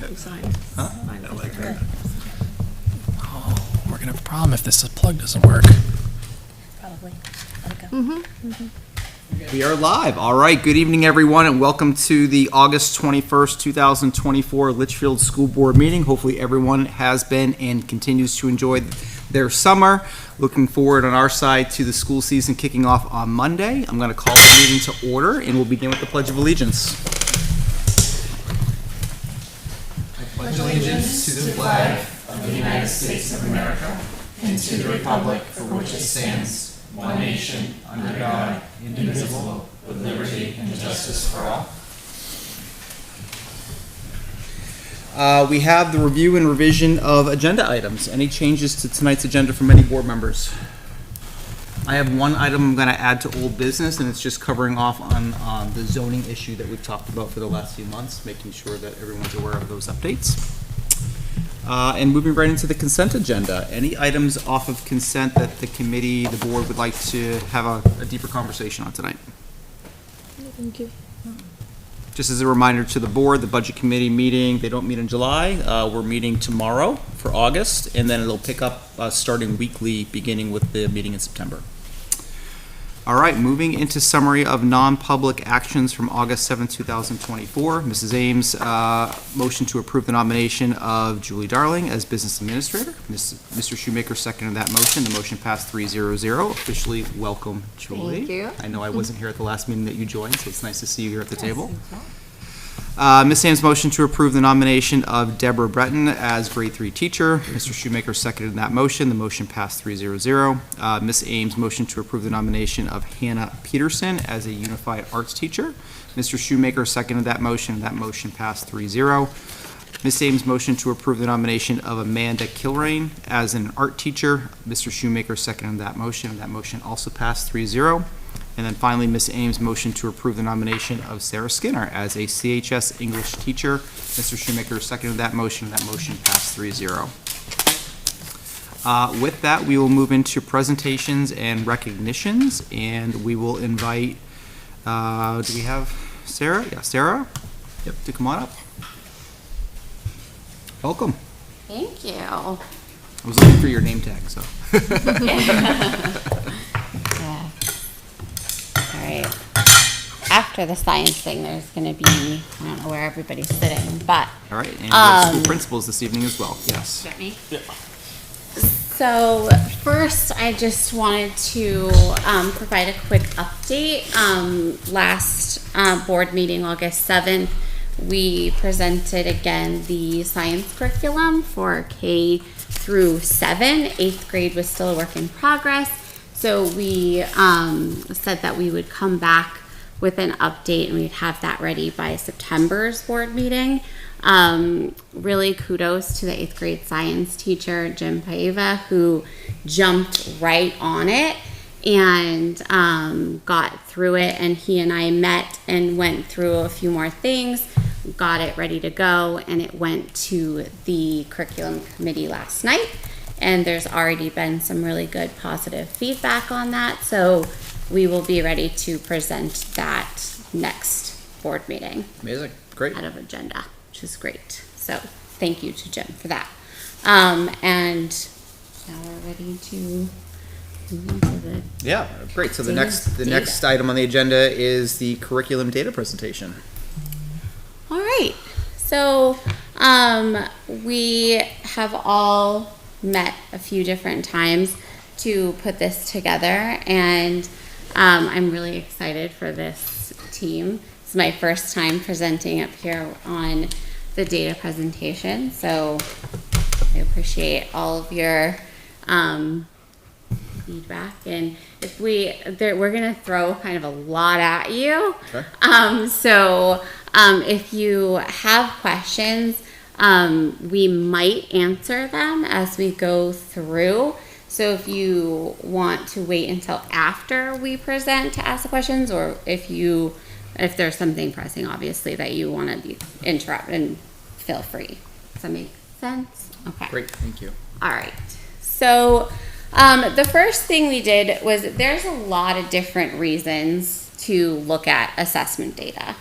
Huh? I like that. Oh, we're going to have a problem if this plug doesn't work. Probably. Let it go. We are live. All right. Good evening, everyone, and welcome to the August 21st, 2024 Litchfield School Board meeting. Hopefully everyone has been and continues to enjoy their summer. Looking forward on our side to the school season kicking off on Monday. I'm going to call the meeting to order, and we'll begin with the Pledge of Allegiance. I pledge allegiance to the flag of the United States of America and to the republic for which it stands, one nation, under God, indivisible, with liberty and justice for all. We have the review and revision of agenda items. Any changes to tonight's agenda from any board members? I have one item I'm going to add to old business, and it's just covering off on the zoning issue that we've talked about for the last few months, making sure that everyone's aware of those updates. And moving right into the consent agenda. Any items off of consent that the committee, the board would like to have a deeper conversation on tonight? Thank you. Just as a reminder to the board, the budget committee meeting, they don't meet in July. We're meeting tomorrow for August, and then it'll pick up starting weekly, beginning with the meeting in September. All right, moving into summary of non-public actions from August 7th, 2024. Mrs. Ames, motion to approve the nomination of Julie Darling as business administrator. Mr. Shoemaker seconded that motion. The motion passed 3-0-0. Officially welcome, Julie. Thank you. I know I wasn't here at the last meeting that you joined, so it's nice to see you here at the table. Ms. Ames' motion to approve the nomination of Deborah Breton as grade 3 teacher. Mr. Shoemaker seconded that motion. The motion passed 3-0-0. Ms. Ames' motion to approve the nomination of Hannah Peterson as a unified arts teacher. Mr. Shoemaker seconded that motion. That motion passed 3-0. Ms. Ames' motion to approve the nomination of Amanda Kilrain as an art teacher. Mr. Shoemaker seconded that motion. That motion also passed 3-0. And then finally, Ms. Ames' motion to approve the nomination of Sarah Skinner as a CHS English teacher. Mr. Shoemaker seconded that motion. That motion passed 3-0. With that, we will move into presentations and recognitions, and we will invite, do we have Sarah? Yeah, Sarah? Yep, to come on up. Welcome. Thank you. I was looking for your name tag, so. Yeah. All right. After the science thing, there's going to be, I don't know where everybody's sitting, but. All right, and we have school principals this evening as well, yes. Got me? Yeah. So first, I just wanted to provide a quick update. Last board meeting, August 7th, we presented again the science curriculum for K through 7. 8th grade was still a work in progress. So we said that we would come back with an update and we'd have that ready by September's board meeting. Really kudos to the 8th grade science teacher, Jim Paiva, who jumped right on it and got through it. And he and I met and went through a few more things, got it ready to go, and it went to the curriculum committee last night. And there's already been some really good positive feedback on that. So we will be ready to present that next board meeting. Amazing, great. Out of agenda, which is great. So thank you to Jim for that. And now we're ready to move into the great. So the next item on the agenda is the curriculum data presentation. All right. So we have all met a few different times to put this together, and I'm really excited for this team. It's my first time presenting up here on the data presentation, so I appreciate all of your feedback. And if we're going to throw kind of a lot at you. Okay. If you have questions, we might answer them as we go through. So if you want to wait until after we present to ask the questions, or if there's something pressing, obviously, that you want to interrupt, and feel free. Does that make sense? Okay. Great, thank you. All right. So the first thing we did was there's a lot of different reasons to look at assessment data.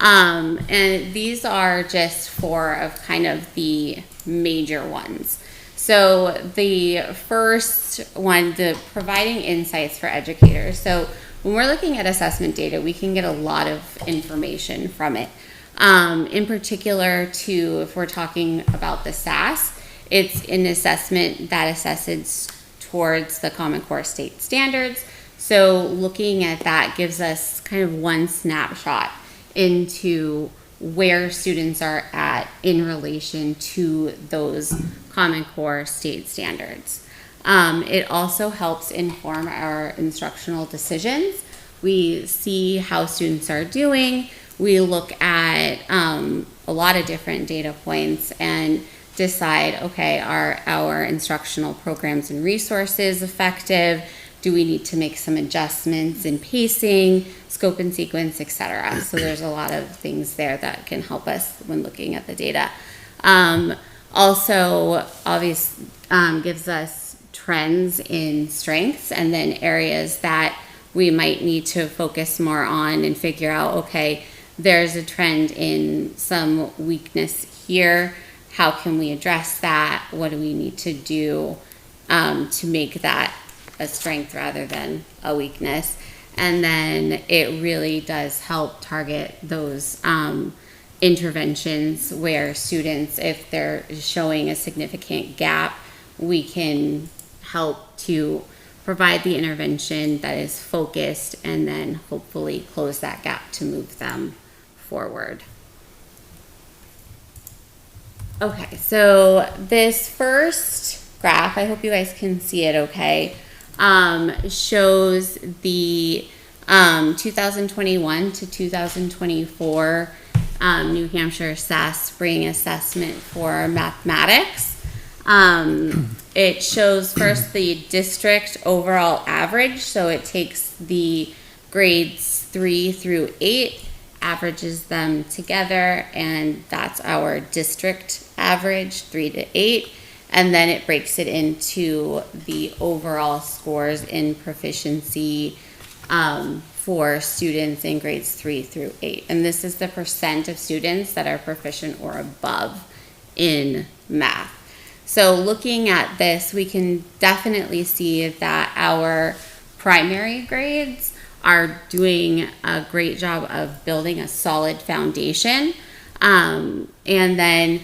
And these are just four of kind of the major ones. So the first one, the providing insights for educators. So when we're looking at assessment data, we can get a lot of information from it. In particular, if we're talking about the SAS, it's an assessment that assesses towards the Common Core state standards. So looking at that gives us kind of one snapshot into where students are at in relation to those Common Core state standards. It also helps inform our instructional decisions. We see how students are doing. We look at a lot of different data points and decide, okay, are our instructional programs and resources effective? Do we need to make some adjustments in pacing, scope and sequence, etc.? So there's a lot of things there that can help us when looking at the data. Also, obviously, gives us trends in strengths and then areas that we might need to focus more on and figure out, okay, there's a trend in some weakness here. How can we address that? What do we need to do to make that a strength rather than a weakness? And then it really does help target those interventions where students, if they're showing a significant gap, we can help to provide the intervention that is focused and then hopefully close that gap to move them forward. Okay, so this first graph, I hope you guys can see it okay, shows the 2021 to 2024 New Hampshire SAS spring assessment for mathematics. It shows first the district overall average, so it takes the grades 3 through 8, averages them together, and that's our district average, 3 to 8, and then it breaks it into the overall scores in proficiency for students in grades 3 through 8. And this is the percent of students that are proficient or above in math. So looking at this, we can definitely see that our primary grades are doing a great job of building a solid foundation. And then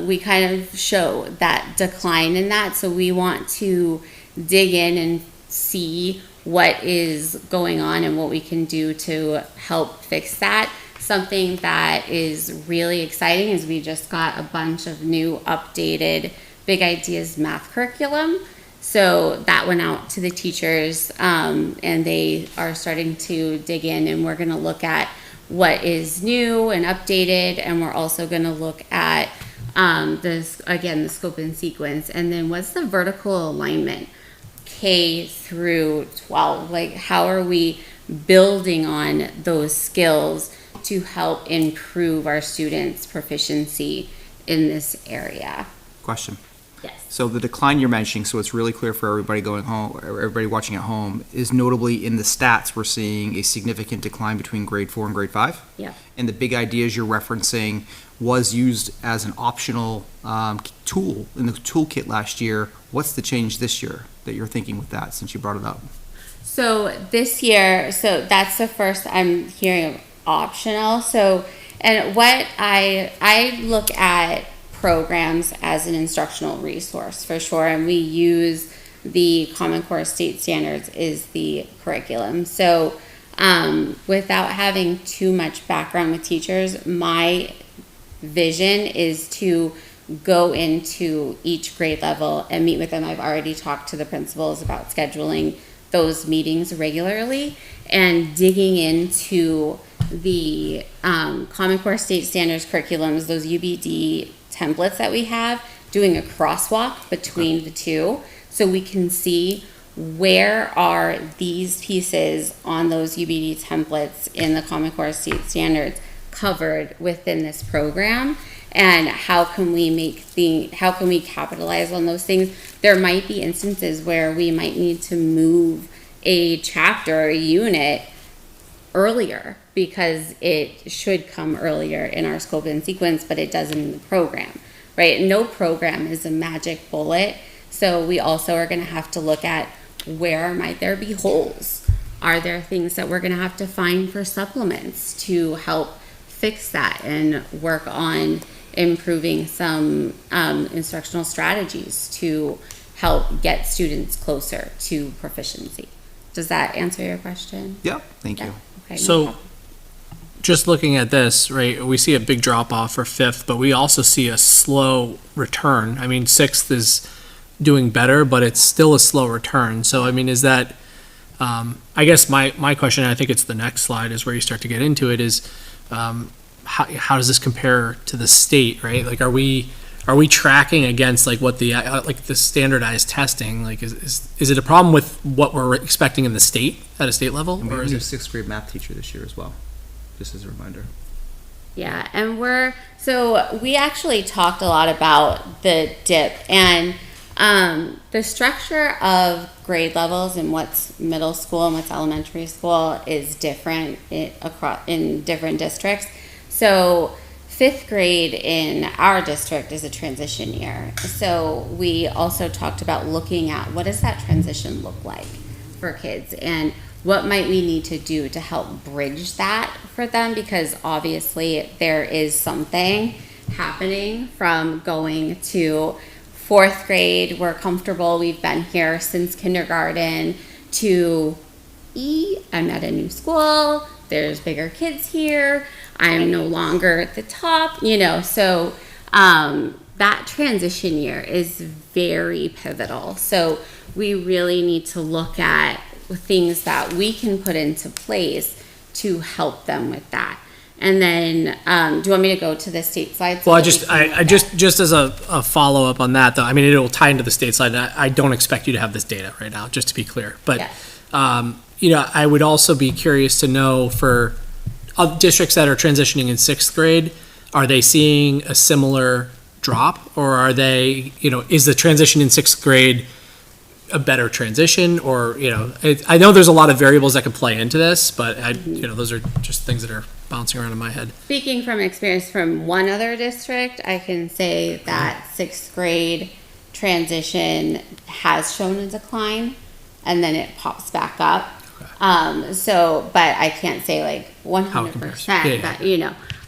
we kind of show that decline in that. So we want to dig in and see what is going on and what we can do to help fix that. Something that is really exciting is we just got a bunch of new updated Big Ideas math curriculum. So that went out to the teachers and they are starting to dig in, and we're going to look at what is new and updated, and we're also going to look at the scope and sequence, and then what's the vertical alignment K through 12, like how are we building on those skills to help improve our students' proficiency in this area. Question. Yes. So the decline you're mentioning, so it's really clear for everybody going home, or everybody watching at home, is notably in the stats we're seeing a significant decline between grade 4 and grade 5. Yeah. And the Big Ideas you're referencing was used as an optional tool in the toolkit last year. What's the change this year that you're thinking with that, since you brought it up? So this year, so that's the first I'm hearing of optional. So, and what I look at programs as an instructional resource for sure, and we use the Common Core state standards is the curriculum. So without having too much background with teachers, my vision is to go into each grade level and meet with them. I've already talked to the principals about scheduling those meetings regularly and digging into the Common Core state standards curriculums, those UBD templates that we have, doing a crosswalk between the two so we can see where are these pieces on those UBD templates in the Common Core state standards covered within this program, and how can we capitalize on those things. There might be instances where we might need to move a chapter or a unit earlier because it should come earlier in our scope and sequence, but it doesn't in the program, right? No program is a magic bullet. So we also are going to have to look at where might there be holes? Are there things that we're going to have to find for supplements to help fix that and work on improving some instructional strategies to help get students closer to proficiency? Does that answer your question? Yep, thank you. Okay, no So, problem. just looking at this, right, we see a big drop off for fifth, but we also see a slow return. I mean, sixth is doing better, but it's still a slow return. So, I mean, is that, I guess my question, and I think it's the next slide, is where you start to get into it, is how does this compare to the state, right? Like, are we tracking against like what the like the standardized testing? Like, is it a problem with what we're expecting in the state at a state level, And we or have is a new it? sixth grade math teacher this year as well, just as a reminder. Yeah, and we actually talked a lot about the dip and the structure of grade levels and what's middle school and what's elementary school is different in different districts. So fifth grade in our district is a transition year. So we also talked about looking at what does that transition look like for kids and what might we need to do to help bridge that for them, because obviously there is something happening from going to fourth grade, we're comfortable, we've been here since kindergarten, to I'm at a new school, there's bigger kids here, I'm no longer at the top, so that transition year is very pivotal. So we really need to look at things that we can put into place to help them with that. And then, do you want me to go to the state slide? Well, I just as a follow-up on that, though, I mean, it'll tie into the state slide. I don't expect you to have this data right now, just to be clear. But, I would also be curious to know for districts that are transitioning in sixth grade, are they seeing a similar drop? Or are they, is the transition in sixth grade a better transition? Or, I know there's a lot of variables that can play into this, but those are just things that are bouncing around in my head. Speaking from experience from one other district, I can say that sixth grade transition has shown a decline and then it pops back up. But I can't say like 100%, Yeah. but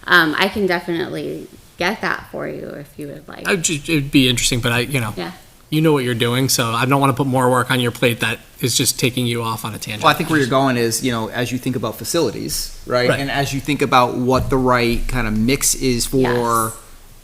I can definitely get that for you if you would like. It'd be interesting, but Yeah. you know what you're doing, so I don't want to put more work on your plate that is just taking you off on a tangent. Well, I think where you're going is, as you think about facilities, right? Right. And as you think about what the right kind of mix is for Yes.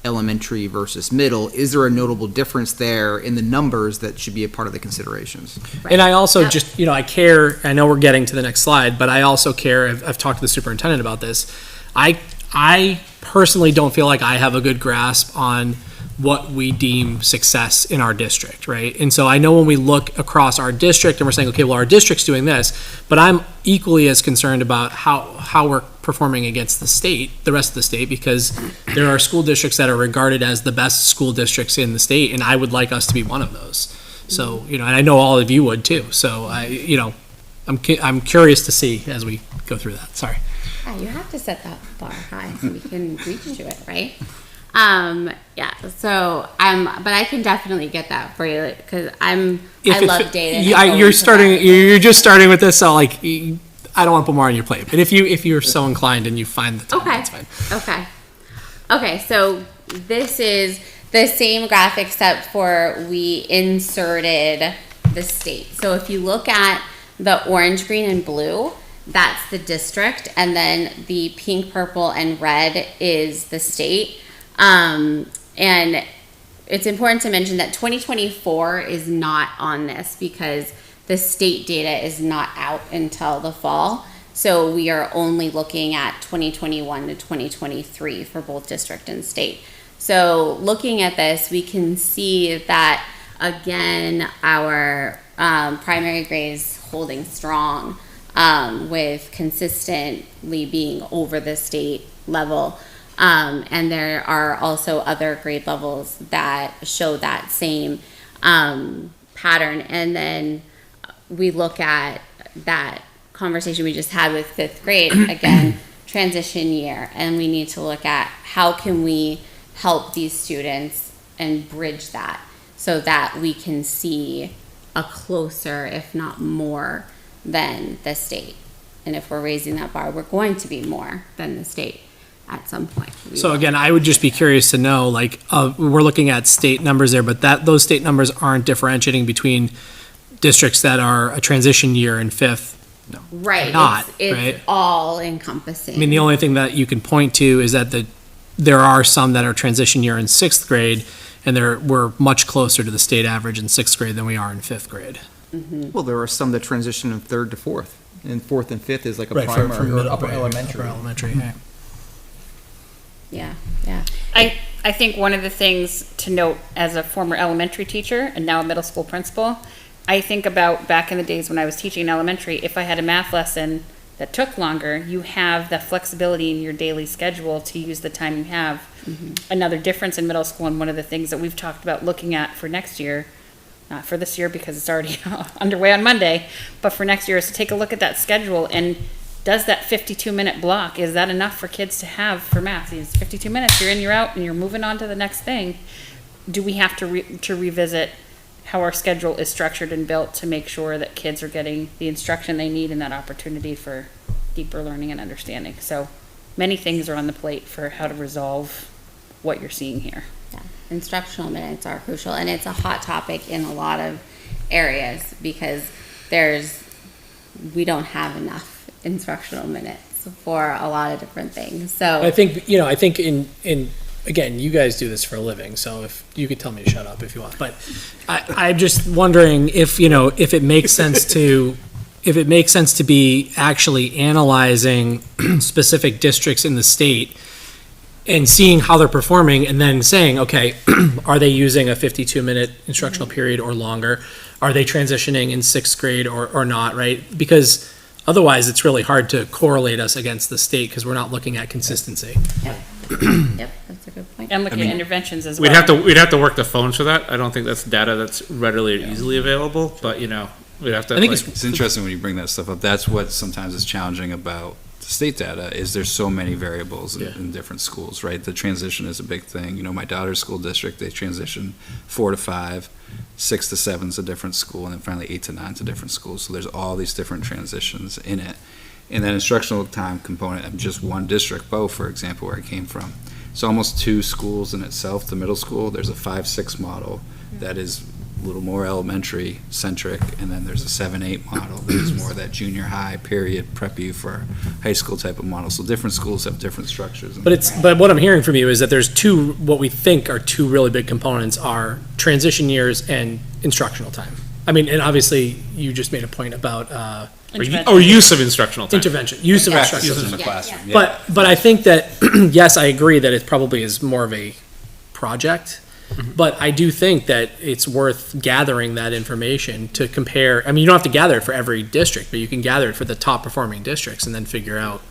elementary versus middle, is there a notable difference there in the numbers that should be a part of the considerations? And I also Yep. just, I care, I know we're getting to the next slide, but I also care, I've talked to the superintendent about this. I personally don't feel like I have a good grasp on what we deem success in our district, right? And so I know when we look across our district and we're saying, okay, well, our district's doing this, but I'm equally as concerned about how we're performing against the state, the rest of the state, because there are school districts that are regarded as the best school districts in the state, and I would like us to be one of those. So, and I know all of you would too. So I'm curious to see as we go through that. Sorry. Yeah, you have to set that bar high so we can reach to it, right? But I can definitely get that for you because I love data. You're just starting with this, so like, I don't want to put more on your plate. But if you're so inclined and you find the time, that's fine. Okay. So this is the same graph except for we inserted the state. So if you look at the orange, green, and blue, that's the district, and then the pink, purple, and red is the state. And it's important to mention that 2024 is not on this because the state data is not out until the fall. So we are only looking at 2021 to 2023 for both district and state. So looking at this, we can see that, again, our primary grade is holding strong with consistently being over the state level. And there are also other grade levels that show that same pattern. And then we look at that conversation we just had with fifth grade. Again, transition year, and we need to look at how can we help these students and bridge that so that we can see a closer, if not more, than the state. And if we're raising that bar, we're going to be more than the state at some point. So again, I would just be curious to know, like, we're looking at state numbers there, but those state numbers aren't differentiating between districts that are a transition year in fifth. Right. Not, it's right? all encompassing. I mean, the only thing that you can point to is that there are some that are transition year in sixth grade, and we're much closer to the state average in sixth grade than we are in fifth grade. Well, there are some that transition in third to fourth, and fourth and fifth is like a Right, primary from or middle- upper right, elementary. Upper elementary, yeah. Yeah. I think one of the things to note as a former elementary teacher and now a middle school principal, I think about back in the days when I was teaching elementary, if I had a math lesson that took longer, you have the flexibility in your daily schedule to use the time you have. Another difference in middle school, and one of the things that we've talked about looking at for next year, not for this year because it's already underway on Monday, but for next year is to take a look at that schedule and does that 52-minute block, is that enough for kids to have for math? It's 52 minutes, you're in, you're out, and you're moving on to the next thing. Do we have to revisit how our schedule is structured and built to make sure that kids are getting the instruction they need and that opportunity for deeper learning and understanding? So many things are on the plate for how to resolve what you're seeing here. Yeah. Instructional minutes are crucial, and it's a hot topic in a lot of areas because we don't have enough instructional minutes for a lot of different things. So I think in again, you guys do this for a living, so if you could tell me to shut up if you want, but I'm just wondering if it makes sense to be actually analyzing specific districts in the state and seeing how they're performing and then saying, okay, are they using a 52-minute instructional period or longer? Are they transitioning in sixth grade or not, right? Because otherwise, it's really hard to correlate us against the state because we're not looking at consistency. Yep, that's a good point. And looking at interventions as well. We'd have to work the phones for that. I don't think that's data that's readily or easily available, but we'd have to. I think It's interesting when you bring that stuff up. That's what sometimes is challenging about the state data is there's so many variables in different schools, right? The transition is a big thing. My daughter's school district, they transition 4 to 5, 6 to 7 is a different school, and then finally 8 to 9 is a different school. So there's all these different transitions in it. And then instructional time component of just one district, Bow, for example, where I came from. It's almost 2 schools in itself. The middle school, there's a 5-6 model that is a little more elementary centric, and then there's a 7-8 model that is more that junior high period prep you for high school type of model. So different schools have different structures. But what I'm hearing from you is that there's what we think are 2 really big components are transition years and instructional time. I mean, and obviously you just made a point about or use of instructional time. intervention, use of instructional Practices time. in the classroom. Yeah. But I think that, yes, I agree that it probably is more of a project, but I do think that it's worth gathering that information to compare. I mean, you don't have to gather it for every district, but you can gather it for the top performing districts and then figure out.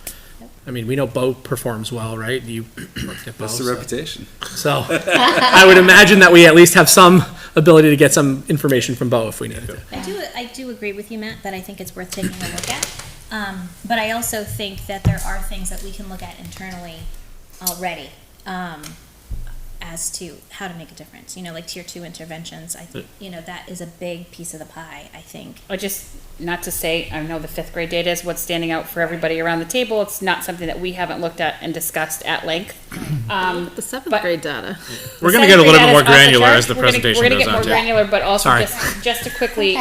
I mean, we know Bo performs well, right? You worked at Bo. That's the reputation. So I would imagine that we at least have some ability to get some information from Bo if we needed to. I do agree with you, Matt, that I think it's worth taking a look at. But I also think that there are things that we can look at internally already as to how to make a difference. Like tier 2 interventions. I think that is a big piece of the pie. I think. Not to say, I know the 5th grade data is what's standing out for everybody around the table. It's not something that we haven't looked at and discussed at length. The 7th grade data. We're going to get a little bit more granular as the presentation We're going goes to get more on. granular, but also Sorry. just to quickly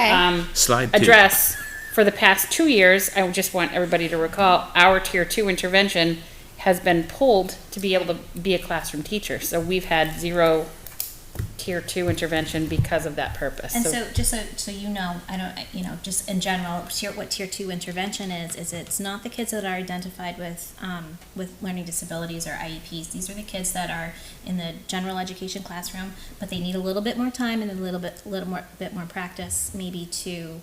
Slide 2. address, for the past 2 years, I just want everybody to recall, our tier 2 intervention has been pulled to be able to be a classroom teacher. So we've had 0 tier 2 intervention because of that purpose. And so just so you know, I don't, just in general, what tier 2 intervention is it's not the kids that are identified with learning disabilities or IEPs. These are the kids that are in the general education classroom, but they need a little bit more time and a little bit more practice maybe to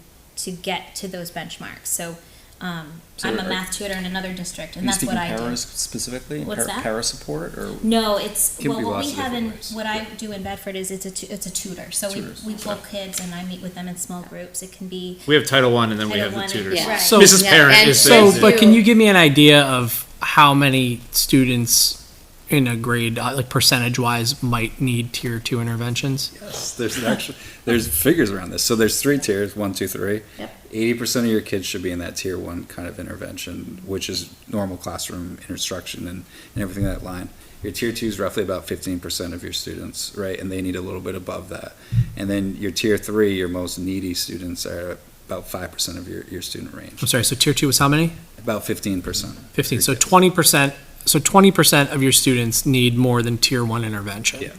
get to those benchmarks. So I'm a math tutor in another district, and that's what I do. Paras specifically? What's that? Para support or? No, it's Can be what lots we of have different in ways. what I do in Bedford is it's a tutor. So we pull kids and I meet with them in small groups. It can be We have Title I and then we Title have the I and- tutors. yeah. Right. So, Mrs. Parent and is So, the- but can you give me an idea of how many students in a grade, like percentage wise, might need tier 2 interventions? Yes, there's figures around this. So there's 3 tiers, 1, 2, 3. Yep. 80% of your kids should be in that tier 1 kind of intervention, which is normal classroom instruction and everything in that line. Your tier 2 is roughly about 15% of your students, right? And they need a little bit above that. And then your tier 3, your most needy students, are about 5% of your student range. I'm sorry, so tier 2 was how many? About 15%. 15, so 20%. So 20% of your students need more than tier 1 intervention. Yeah.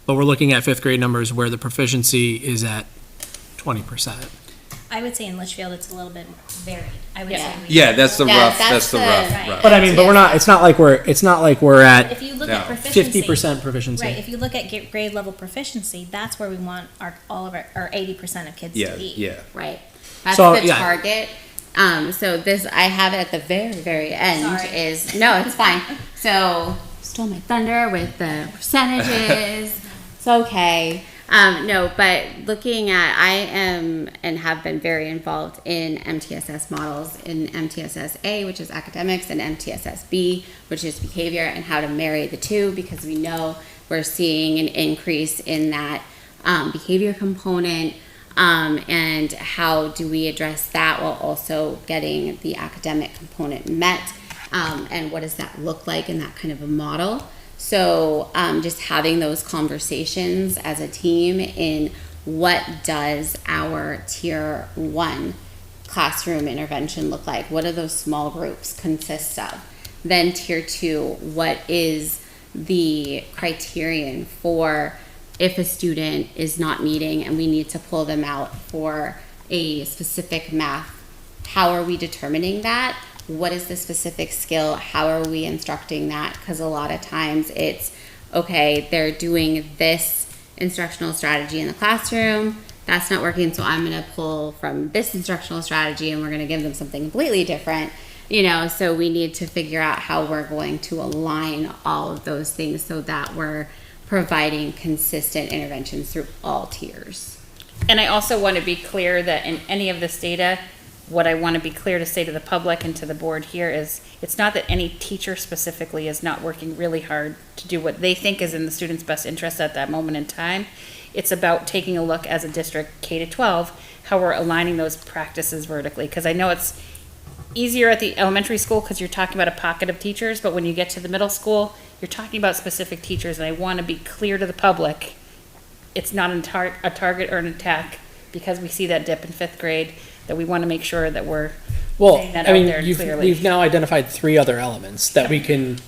But we're looking at 5th grade numbers where the proficiency is at 20%. I would say in Litchfield, it's a little bit varied. I would Yeah. say. Yeah, that's the Yeah, rough, that's that's the the- rough. Right. But I mean, but we're not, it's not like we're at If you look No. at proficiency. 50% proficiency. Right, if you look at grade level proficiency, that's where we want all of our 80% of kids Yeah, to be. yeah. Right. That's So, the yeah. target. So this, I have it at the very, very end Sorry. no, it's fine. So, stole my thunder with the percentages. It's okay. No, but looking at, I am and have been very involved in MTSS models, in MTSS A, which is academics, and MTSS B, which is behavior, and how to marry the two, because we know we're seeing an increase in that behavior component. And how do we address that while also getting the academic component met? And what does that look like in that kind of a model? So just having those conversations as a team in what does our tier 1 classroom intervention look like? What do those small groups consist of? Then tier 2, what is the criterion for if a student is not meeting and we need to pull them out for a specific math? How are we determining that? What is the specific skill? How are we instructing that? Because a lot of times it's, okay, they're doing this instructional strategy in the classroom, that's not working, so I'm going to pull from this instructional strategy and we're going to give them something completely different. So we need to figure out how we're going to align all of those things so that we're providing consistent interventions through all tiers. And I also want to be clear that in any of this data, what I want to be clear to say to the public and to the board here is, it's not that any teacher specifically is not working really hard to do what they think is in the student's best interest at that moment in time. It's about taking a look as a district K-12, how we're aligning those practices vertically. Because I know it's easier at the elementary school because you're talking about a pocket of teachers, but when you get to the middle school, you're talking about specific teachers, and I want to be clear to the public, it's not a target or an attack, because we see that dip in 5th grade, that we want to make sure that we're saying that out there clearly. We've now identified 3 other elements that we can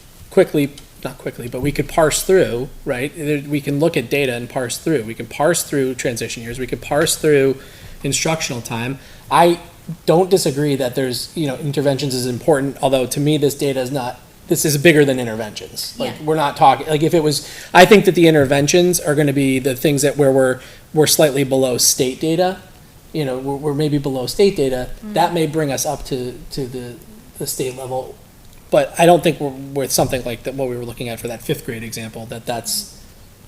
not quickly, but we could parse through, right? We can look at data and parse through. We can parse through transition years. We can parse through instructional time. I don't disagree that there's, interventions is important, although to me this data is not, this is bigger than interventions. Like, Yeah. we're not talking, like if it was, I think that the interventions are gonna be the things that where we're slightly below state data. We're maybe below state data. That may bring us up to the state level. But I don't think we're with something like that, what we were looking at for that 5th grade example, that's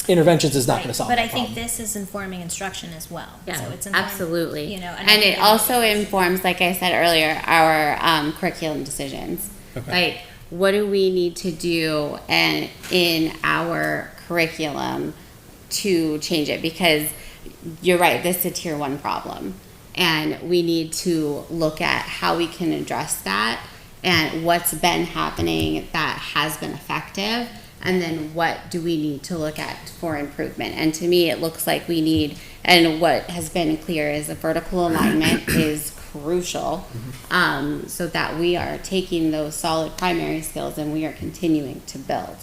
interventions is not Right, gonna solve but that I think problem. this is informing instruction as well. Yeah, So it's informing, absolutely. and And it also informs, like I said earlier, our curriculum decisions. Okay. Like, what do we need to do in our curriculum to change it? Because you're right, this is a tier 1 problem. And we need to look at how we can address that and what's been happening that has been effective. And then what do we need to look at for improvement? And to me, it looks like we need, and what has been clear is a vertical alignment is crucial, so that we are taking those solid primary skills and we are continuing to build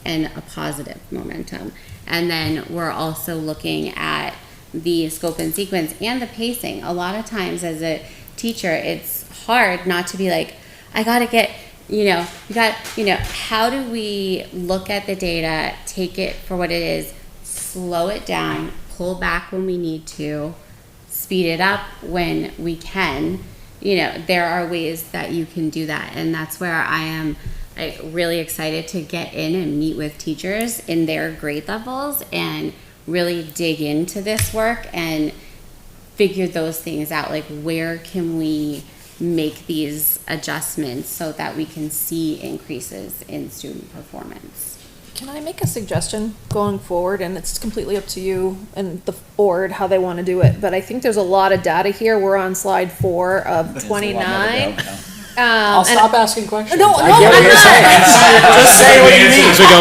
in a positive momentum. And then we're also looking at the scope and sequence and the pacing. A lot of times as a teacher, it's hard not to be like, I gotta get, how do we look at the data, take it for what it is, slow it down, pull back when we need to, speed it up when we can. There are ways that you can do that. And that's where I am really excited to get in and meet with teachers in their grade levels and really dig into this work and figure those things out. Like, where can we make these adjustments so that we can see increases in student performance. Can I make a suggestion going forward? And it's completely up to you and the board how they want to do it. But I think there's a lot of data here. We're on slide 4 of 29. I'll stop asking questions. No, I no, get what I'm you're not. saying. Just say what you mean. As we go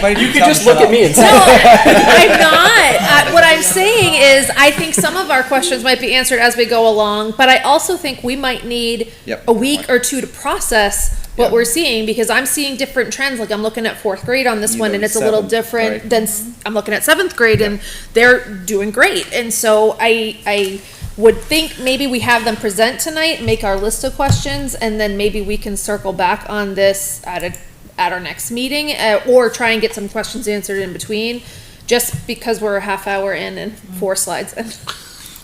on. You could just look at me and say. I'm not. What I'm saying is, I think some of our questions might be answered as we go along, but I also think we might need Yep. a week or two to process what we're seeing, because I'm seeing different trends. Like I'm looking at 4th grade on this You one, know, and it's a little 7th, different right. than I'm looking at 7th grade, and they're doing great. And so I would think maybe we have them present tonight, make our list of questions, and then maybe we can circle back on this at our next meeting, or try and get some questions answered in between, just because we're a half hour in and 4 slides in.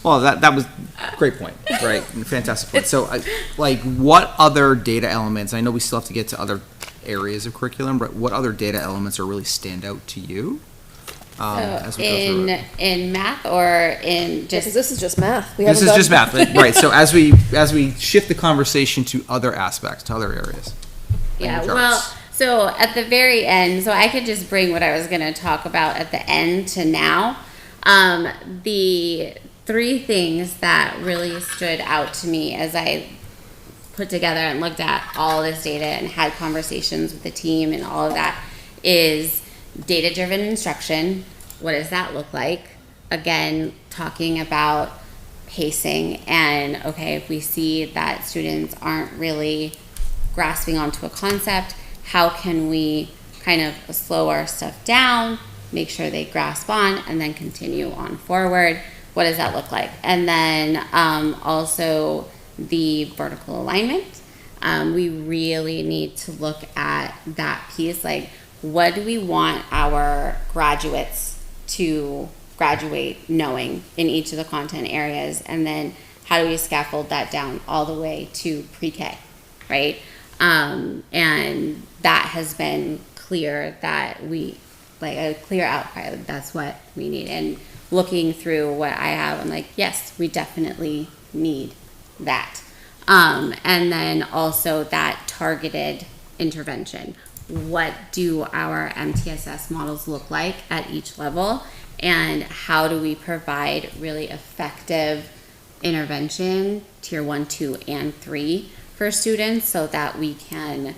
Well, that was a great point, right? Fantastic point. So, like, what other data elements, I know we still have to get to other areas of curriculum, but what other data elements are really stand out to you? As we go through it? In math or in Because just, this is just math. This is just math, right? So as we shift the conversation to other aspects, to other areas. yeah, charts. well, so at the very end, so I could just bring what I was going to talk about at the end to now. The 3 things that really stood out to me as I put together and looked at all this data and had conversations with the team and all of that is data-driven instruction. What does that look like? Again, talking about pacing and, okay, if we see that students aren't really grasping onto a concept, how can we kind of slow our stuff down, make sure they grasp on, and then continue on forward? What does that look like? And then also the vertical alignment. We really need to look at that piece, like what do we want our graduates to graduate knowing in each of the content areas, and then how do we scaffold that down all the way to pre-K, right? And that has been clear that we, like a clear outcry, like that's what we need. And looking through what I have, I'm like, yes, we definitely need that. And then also that targeted intervention. What do our MTSS models look like at each level? And how do we provide really effective intervention, tier 1, 2, and 3 for students so that we can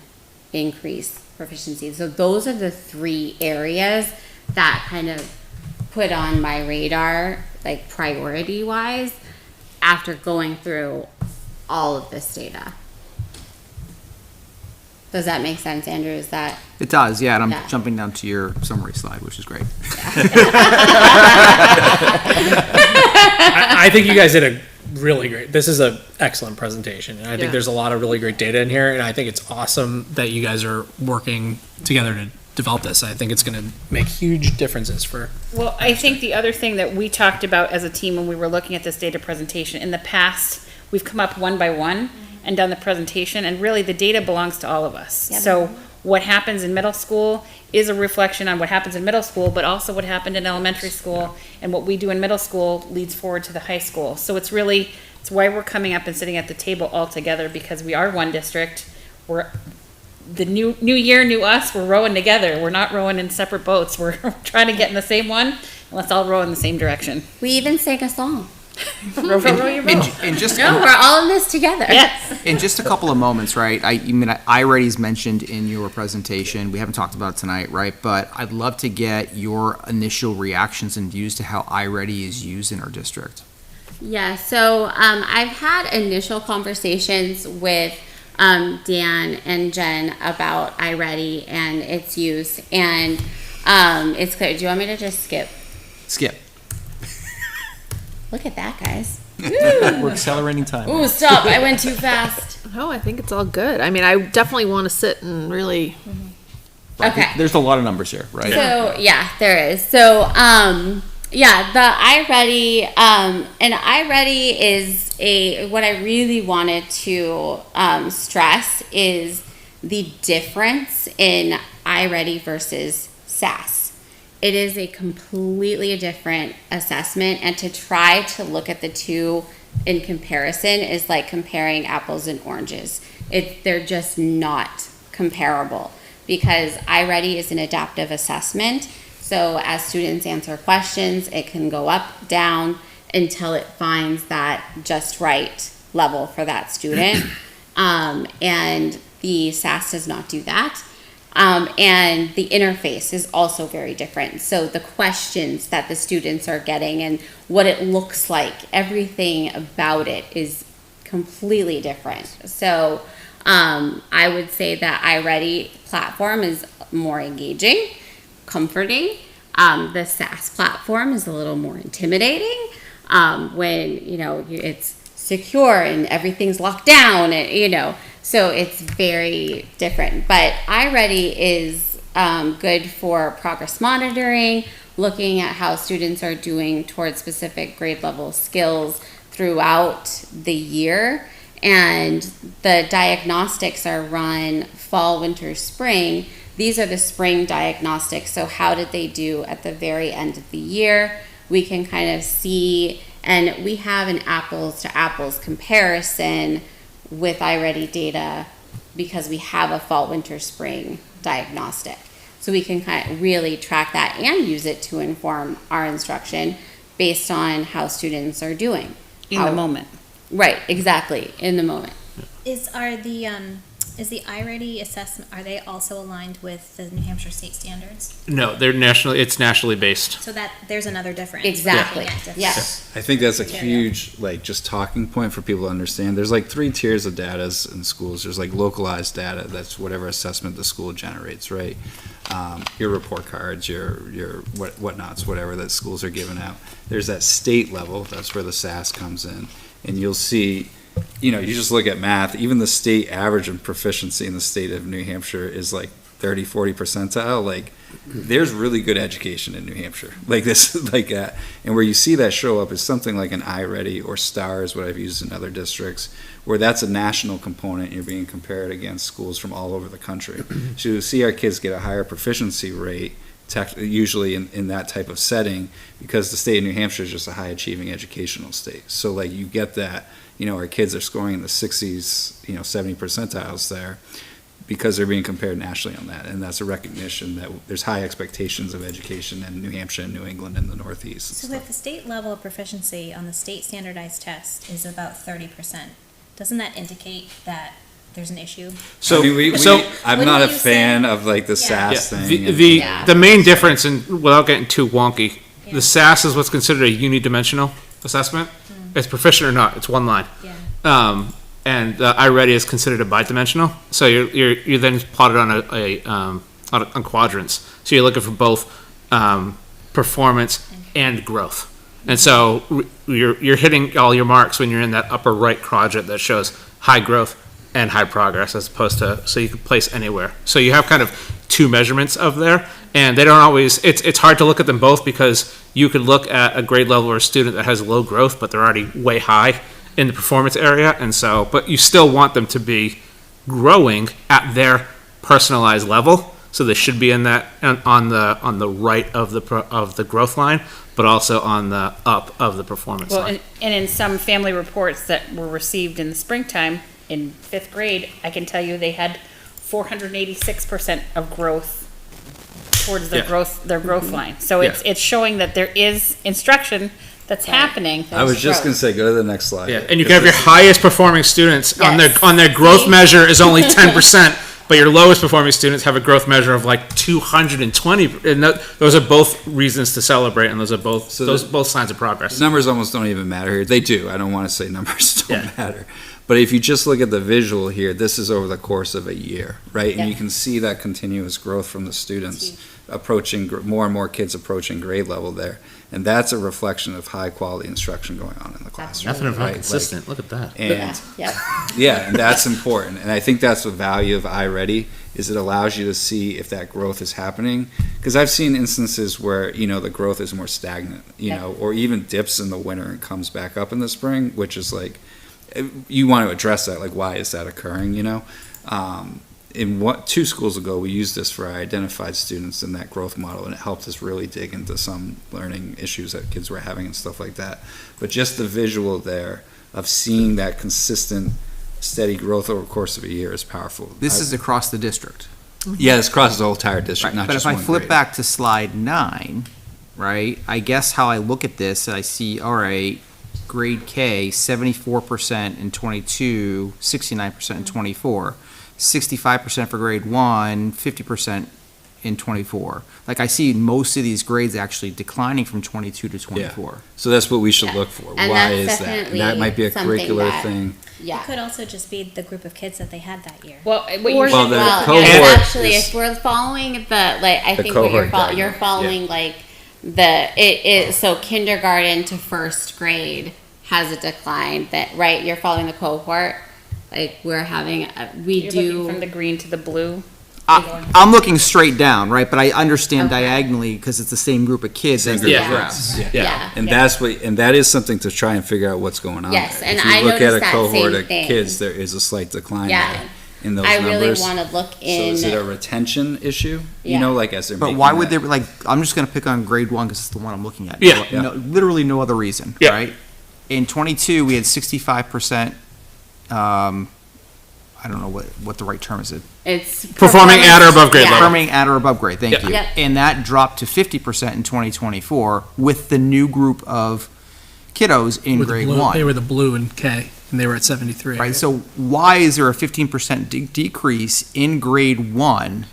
increase proficiency? So those are the 3 areas that kind of put on my radar, like priority wise, after going through all of this data. Does that make sense, Andrew? Is that? It does, yeah, and I'm Yeah. jumping down to your summary slide, which is great. I think you guys did a really great. This is an excellent presentation, and I think Yeah. there's a lot of really great data in here. And I think it's awesome that you guys are working together to develop this. I think it's going to make huge differences for. Well, I think the other thing that we talked about as a team when we were looking at this data presentation, in the past, we've come up one by one and done the presentation, and really the data belongs to all of us. Yep. So what happens in middle school is a reflection on what happens in middle school, but also what happened in elementary school, and what we do in middle school leads forward to the high school. So it's really, it's why we're coming up and sitting at the table all together, because we are one district. We're the new year, new us. We're rowing together. We're not rowing in separate boats. We're trying to get in the same one, and let's all row in the same direction. We even sang a song. Row, row, row your boat. And just No, we're all in this together. Yes. in just a couple of moments, right? I mean, iReady's mentioned in your presentation. We haven't talked about it tonight, right? But I'd love to get your initial reactions and views to how iReady is used in our district. Yeah, so I've had initial conversations with Dan and Jen about iReady and its use, and it's clear. Do you want me to just skip? Skip. Look at that, guys. We're accelerating time. Ooh, stop. I went too fast. No, I think it's all good. I mean, I definitely want to sit and really. Okay. There's a lot of numbers here, right? So, yeah, there is. So, yeah, the iReady, and iReady is what I really wanted to stress is the difference in iReady versus SAS. It is a completely different assessment, and to try to look at the two in comparison is like comparing apples and oranges. They're just not comparable, because iReady is an adaptive assessment. So as students answer questions, it can go up, down, until it finds that just right level for that student. And the SAS does not do that. And the interface is also very different. So the questions that the students are getting and what it looks like, everything about it is completely different. So I would say that iReady platform is more engaging, comforting. The SAS platform is a little more intimidating when, it's secure and everything's locked down, and, so it's very different. But iReady is good for progress monitoring, looking at how students are doing towards specific grade level skills throughout the year. And the diagnostics are run fall, winter, spring. These are the spring diagnostics. So how did they do at the very end of the year? We can kind of see, and we have an apples to apples comparison with iReady data because we have a fall, winter, spring diagnostic. So we can kind of really track that and use it to inform our instruction based on how students are doing. In the moment. Right, exactly, in the moment. Is the iReady assessment, are they also aligned with the New Hampshire state standards? No, it's nationally based. So that, there's another difference. Exactly, Looking at different- yes. I think that's a huge, just talking point for people to understand. There's 3 tiers of data in schools. There's localized data, that's whatever assessment the school generates, right? Your report cards, your whatnots, whatever that schools are giving out. There's that state level, that's where the SAS comes in. And you'll see, you just look at math, even the state average of proficiency in the state of New Hampshire is 30, 40 percentile. There's really good education in New Hampshire. And where you see that show up is something like an iReady or STAR is what I've used in other districts, where that's a national component. You're being compared against schools from all over the country. So you see our kids get a higher proficiency rate, usually in that type of setting, because the state of New Hampshire is just a high achieving educational state. So you get that, our kids are scoring in the 60s, 70 percentiles there because they're being compared nationally on that. And that's a recognition that there's high expectations of education in New Hampshire and New England and the Northeast. So if the state level of proficiency on the state standardized test is about 30%, doesn't that indicate that there's an issue? So, I'm Wouldn't not a you fan say- of the Yeah. SAS thing. the main difference, and without getting too wonky, Yeah. the SAS is what's considered a unidimensional assessment. It's proficient or not. It's one line. Yeah. And iReady is considered a bidimensional. So you're then plotted on quadrants. So you're looking for both performance and growth. And so you're hitting all your marks when you're in that upper right quadrant that shows high growth and high progress, as opposed to, so you can place anywhere. So you have kind of 2 measurements of there, and they don't always, it's hard to look at them both, because you could look at a grade level or a student that has low growth, but they're already way high in the performance area. And so, but you still want them to be growing at their personalized level. So they should be in that, on the right of the growth line, but also on the up of the performance line. And in some family reports that were received in the springtime, in 5th grade, I can tell you they had 486% of growth towards their growth line. So it's showing that there is instruction that's happening. I was just going to say, go to the next slide. Yeah, and you can have your highest performing students Yes. on their growth measure is only 10%, but your lowest performing students have a growth measure of 220. And those are both reasons to celebrate, and those are both both signs of progress. Numbers almost don't even matter here. They do. I don't want to say numbers don't matter. But if you just look at the visual here, this is over the course of a year, right? And you can see that continuous growth from the students approaching, more and more kids approaching grade level there. And that's a reflection of high quality instruction going on in the classroom. Nothing right? consistent. Look at that. And Yeah. and that's important. And I think that's the value of iReady, is it allows you to see if that growth is happening. Because I've seen instances where, the growth is more stagnant, or even dips in the winter and comes back up in the spring, which is you want to address that, why is that occurring, in 2 schools ago, we used this for our identified students in that growth model, and it helped us really dig into some learning issues that kids were having and stuff like that. But just the visual there of seeing that consistent, steady growth over the course of a year is powerful. This is across the district. Yeah, this crosses the whole entire district, not But just if one I flip grade. back to slide 9, right, I guess how I look at this, I see, all right, grade K, 74% in 22, 69% in 24, 65% for grade 1, 50% in 24. Like, I see most of these grades actually declining from 22 to 24. So that's what we should Yeah. look for. And Why that's is that? And definitely that might be a something curricular that- thing. Yeah. It could also just be the group of kids that they had that year. Well, what you Or, should Well, the well, cohort it's actually, is- if we're following the, like, I The think what you're, cohort you're diagram, following, like, so kindergarten to first grade has a decline, that, right, you're following the cohort, like, we're having, we You're do. looking from the green to the blue. I'm looking straight down, right, but I understand Okay. diagonally because it's the same group of kids as Same the group of graphs. kids. Yeah. And that's what, and that is something to try and figure out what's going on. Yes, there. and If you I look at noticed a that cohort same of thing. kids, there is a slight decline Yeah. there in those I numbers. really wanna look So is it a in, retention issue? You Yeah. know, like as they're But making why would that- there, like, I'm just gonna pick on grade 1 because it's the one I'm looking at. Yeah. No, literally no other reason, Yeah. right? In 22, we had 65%, I don't know what the right term is. it's. Performing at or above grade Yeah. level. Performing at or above grade, thank Yeah. you. Yep. And that dropped to 50% in 2024 with the new group of kiddos in With the grade blue- 1. They were the blue and K, and they were at 73. Right, so why is there a 15% decrease in grade 1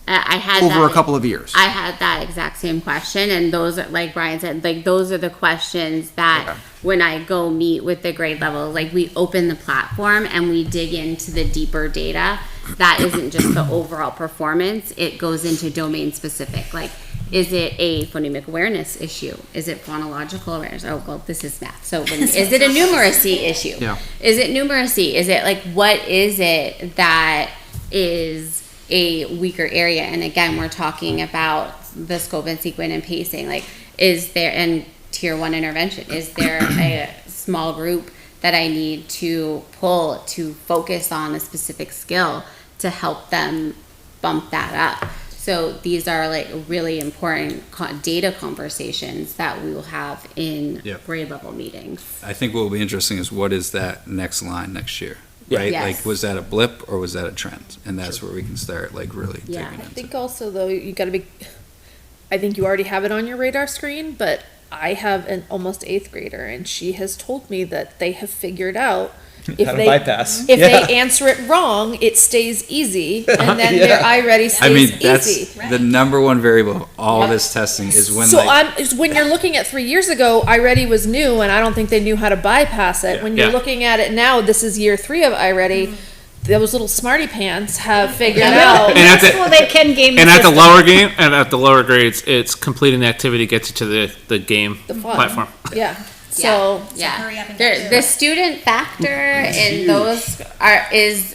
I had over a that- couple of years? I had that exact same question, and those are, like Brian said, like, those are the questions that Okay. when I go meet with the grade level, like, we open the platform and we dig into the deeper data. That isn't just the overall performance, it goes into domain specific, like, is it a phonemic awareness issue? Is it phonological awareness? Oh, well, this is math. So is it a numeracy issue? Yeah. Is it numeracy? Is it, like, what is it that is a weaker area? And again, we're talking about the scope and sequence and pacing. Like, is there, and tier 1 intervention, is there a small group that I need to pull to focus on a specific skill to help them bump that up? So these are, like, really important data conversations that we will have in Yep. grade level meetings. I think what will be interesting is what is that next line next year? Right? Yes. Like, was that a blip or was that a trend? And that's where we can start, like, really Yeah. digging I into. think also though, you gotta be, I think you already have it on your radar screen, but I have an almost 8th grader and she has told me that they have figured out if How to they, bypass. if Yeah. they answer it wrong, it stays easy and then their iReady I mean, stays that's easy. the number one variable of all this testing is when, So like, is when you're looking at 3 years ago, iReady was new and I don't think they knew how to bypass it. When you're Yeah. looking at it now, this is year 3 of iReady. Those little smarty pants have figured Yeah. out. And at the, Well, they can game and at the system. lower game and at the lower grades, it's completing the activity gets you to the game The fun. platform. Yeah. So Yeah, hurry up and get through the it. student factor in those is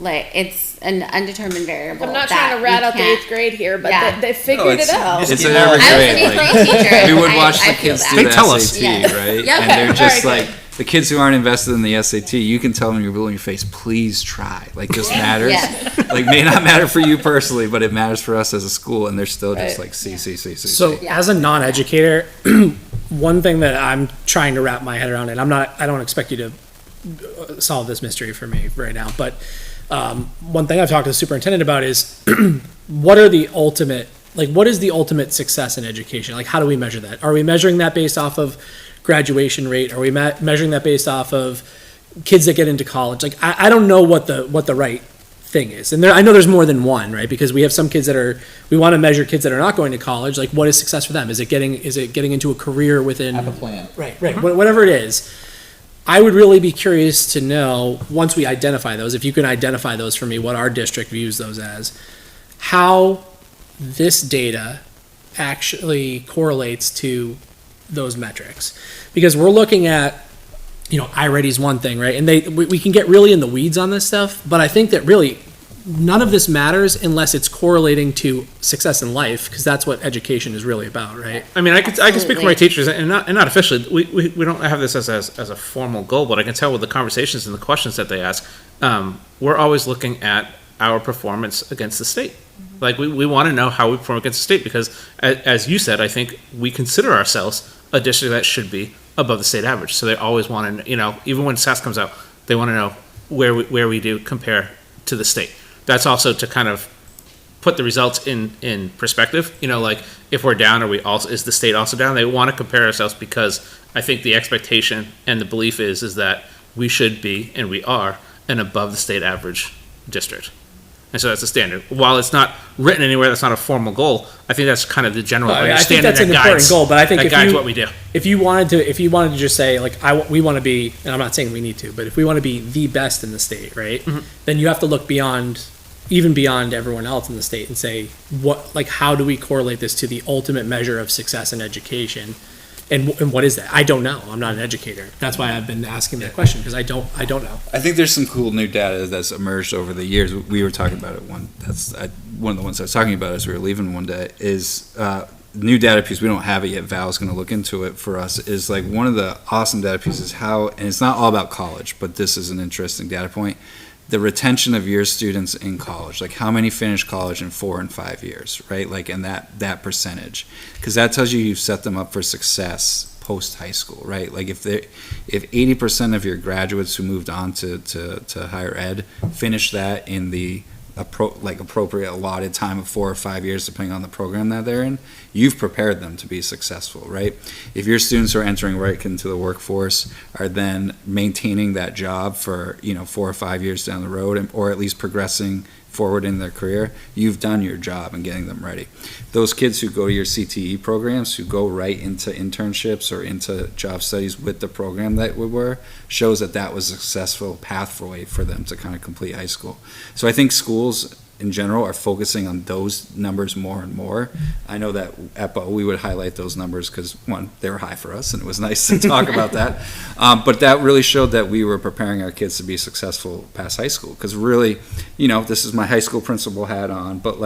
it's an undetermined variable. I'm not that trying to rat we out the can't- 8th grade here, but Yeah. they No, figured it out. It's Get in over every it. I was grade. an 8th like- grade teacher. We would I- watch I the feel kids that. do They the tell us. SAT, Yeah. right? Yep. And they're just Alright, like, the kids who aren't invested in the SAT, you can tell them you're blue in your face, please try. Like, this matters. Yeah. Like, may not matter for you personally, but it matters for us as a school, and they're still just Right. like, C. So as a non-educator, one thing that I'm trying to wrap my head around, and I don't expect you to solve this mystery for me right now, but one thing I've talked to the superintendent about is what is the ultimate success in education? Like, how do we measure that? Are we measuring that based off of graduation rate? Are we measuring that based off of kids that get into college? Like, I don't know what the right thing is. And I know there's more than one, right? Because we have some kids we want to measure kids that are not going to college. Like, what is success for them? Is it getting into a career within? Have a plan. Right. Whatever it is. I would really be curious to know, once we identify those, if you can identify those for me, what our district views those as, how this data actually correlates to those metrics. Because we're looking at, iReady's one thing, right? And we can get really in the weeds on this stuff, but I think that really none of this matters unless it's correlating to success in life, because that's what education is really about, right? I mean, I can speak for my Absolutely. teachers, and not officially. We don't have this as a formal goal, but I can tell with the conversations and the questions that they ask, we're always looking at our performance against the state. Like, we want to know how we perform against the state because, as you said, I think we consider ourselves a district that should be above the state average. So they always want to, even when SAS comes out, they want to know where we do compare to the state. That's also to kind of put the results in perspective. Like if we're down, is the state also down? They want to compare ourselves because I think the expectation and the belief is that we should be, and we are, an above the state average district. And so that's the standard. While it's not written anywhere, that's not a formal goal. I think that's kind of the general I think understanding that's an important goal, but I think that if guides you, what we do. if you wanted to just say like we want to be, and I'm not saying we need to, but if we want to be the best in the state, right? Mhm. Then you have to look even beyond everyone else in the state and say how do we correlate this to the ultimate measure of success in education? And what is that? I don't know. I'm not an educator. That's why I've been asking that question, because I don't know. I think there's some cool new data that's emerged over the years. We were talking about it one of the ones I was talking about as we were leaving one day is new data piece. We don't have it yet. Val's going to look into it for us. Is like one of the awesome data pieces how, and it's not all about college, but this is an interesting data point. The retention of your students in college, like how many finish college in 4 and 5 years, right? Like, and that percentage, because that tells you you've set them up for success post high school, right? Like if 80% of your graduates who moved on to higher ed finish that in the appropriate allotted time of 4 or 5 years, depending on the program that they're in, you've prepared them to be successful, right? If your students are entering right into the workforce, are then maintaining that job for 4 or 5 years down the road, or at least progressing forward in their career, you've done your job in getting them ready. Those kids who go to your CTE programs, who go right into internships or into job studies with the program that we were, shows that was a successful pathway for them to kind of complete high school. So I think schools in general are focusing on those numbers more and more. I know that at BO we would highlight those numbers because, one, they were high for us and it was nice to talk about that. But that really showed that we were preparing our kids to be successful past high school. Because really, this is my high school principal hat on, but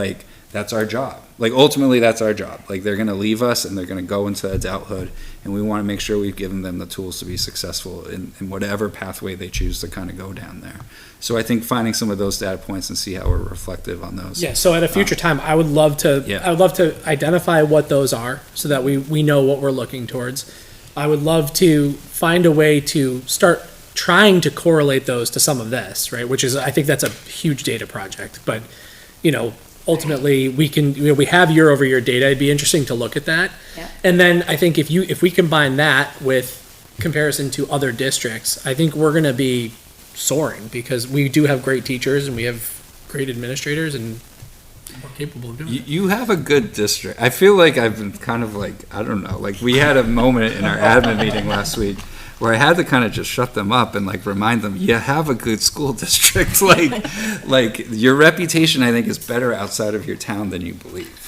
that's our job. Ultimately, that's our job. They're going to leave us and they're going to go into adulthood, and we want to make sure we've given them the tools to be successful in whatever pathway they choose to kind of go down there. So I think finding some of those data points and see how we're reflective on those. Yeah. So at a future time, I would love to. Yeah. I would love to identify what those are so that we know what we're looking towards. I would love to find a way to start trying to correlate those to some of this, right? Which is, I think that's a huge data project, but ultimately we can, we have year over year data. It'd be interesting to look at that. Yeah. And then I think if we combine that with comparison to other districts, I think we're going to be soaring because we do have great teachers and we have great administrators and we're capable of doing it. You have a good district. I feel like I've been kind of I don't know, we had a moment in our admin meeting last week where I had to kind of just shut them up and remind them, you have a good school district. Your reputation, I think, is better outside of your town than you believe.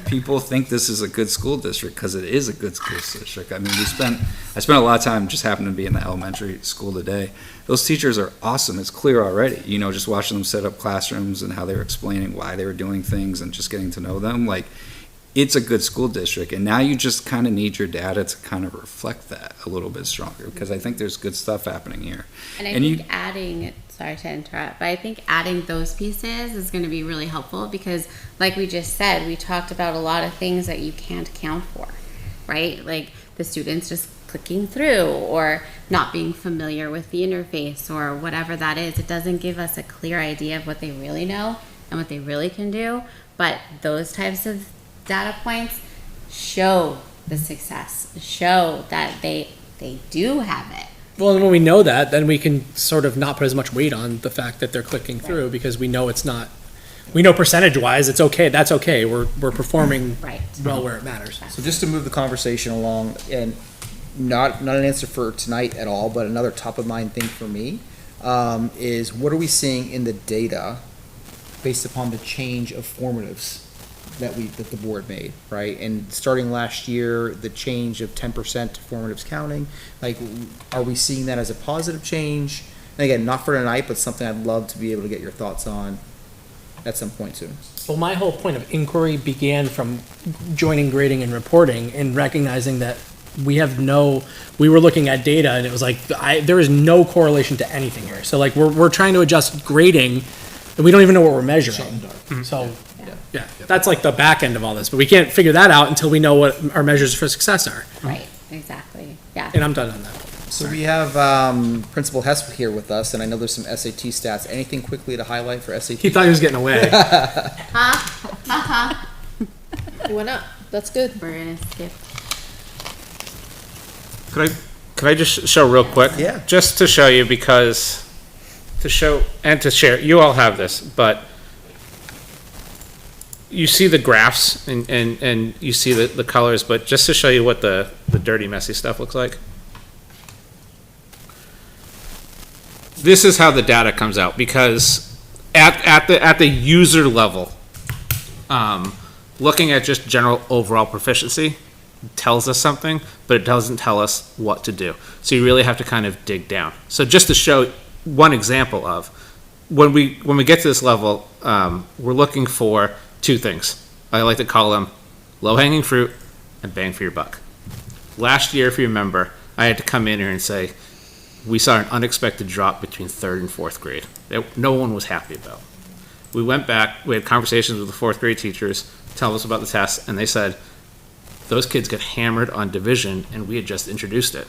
People think this is a good school district because it is a good school district. I mean, I spent a lot of time just happened to be in the elementary school today. Those teachers are awesome. It's clear already, just watching them set up classrooms and how they were explaining why they were doing things and just getting to know them. It's a good school district, and now you just kind of need your data to kind of reflect that a little bit stronger, because I think there's good stuff happening here. And I think adding, sorry to interrupt, but I think adding those pieces is going to be really helpful because, like we just said, we talked about a lot of things that you can't account for, right? Like the students just clicking through or not being familiar with the interface or whatever that is. It doesn't give us a clear idea of what they really know and what they really can do, but those types of data points show the success, show that they do have it. Well, and when we know that, then we can sort of not put as much weight on the fact that they're clicking through because we know it's not, we know percentage-wise, it's okay, that's okay, we're performing well where it matters. So just to move the conversation along, and not an answer for tonight at all, but another top of mind thing for me is what are we seeing in the data based upon the change of formatives that the board made, right? And starting last year, the change of 10% to formatives counting, are we seeing that as a positive change? And again, not for tonight, but something I'd love to be able to get your thoughts on at some point soon. Well, my whole point of inquiry began from joining grading and reporting and recognizing that we were looking at data and it was there is no correlation to anything here. So we're trying to adjust grading and we don't even know what we're measuring. So yeah, that's the back end of all this, but we can't figure that out until we know what our measures for success are. Right, exactly. Yeah, And I'm done on that. So we have Principal Hess here with us, and I know there's some SAT stats. Anything quickly to highlight for SAT? He thought he was getting away. You went up. That's good. We're gonna skip. Could I just show real quick? Yeah. Just to show you, because to show and to share, you all have this, but you see the graphs and you see the colors, but just to show you what the dirty, messy stuff looks like. This is how the data comes out, because at the user level, looking at just general overall proficiency tells us something, but it doesn't tell us what to do. So you really have to kind of dig down. So just to show one example of when we get to this level, we're looking for two things. I like to call them low-hanging fruit and bang for your buck. Last year, if you remember, I had to come in here and say, we saw an unexpected drop between third and fourth grade that no one was happy about. We went back, we had conversations with the fourth grade teachers, tell us about the tests, and they said, those kids got hammered on division, and we had just introduced it.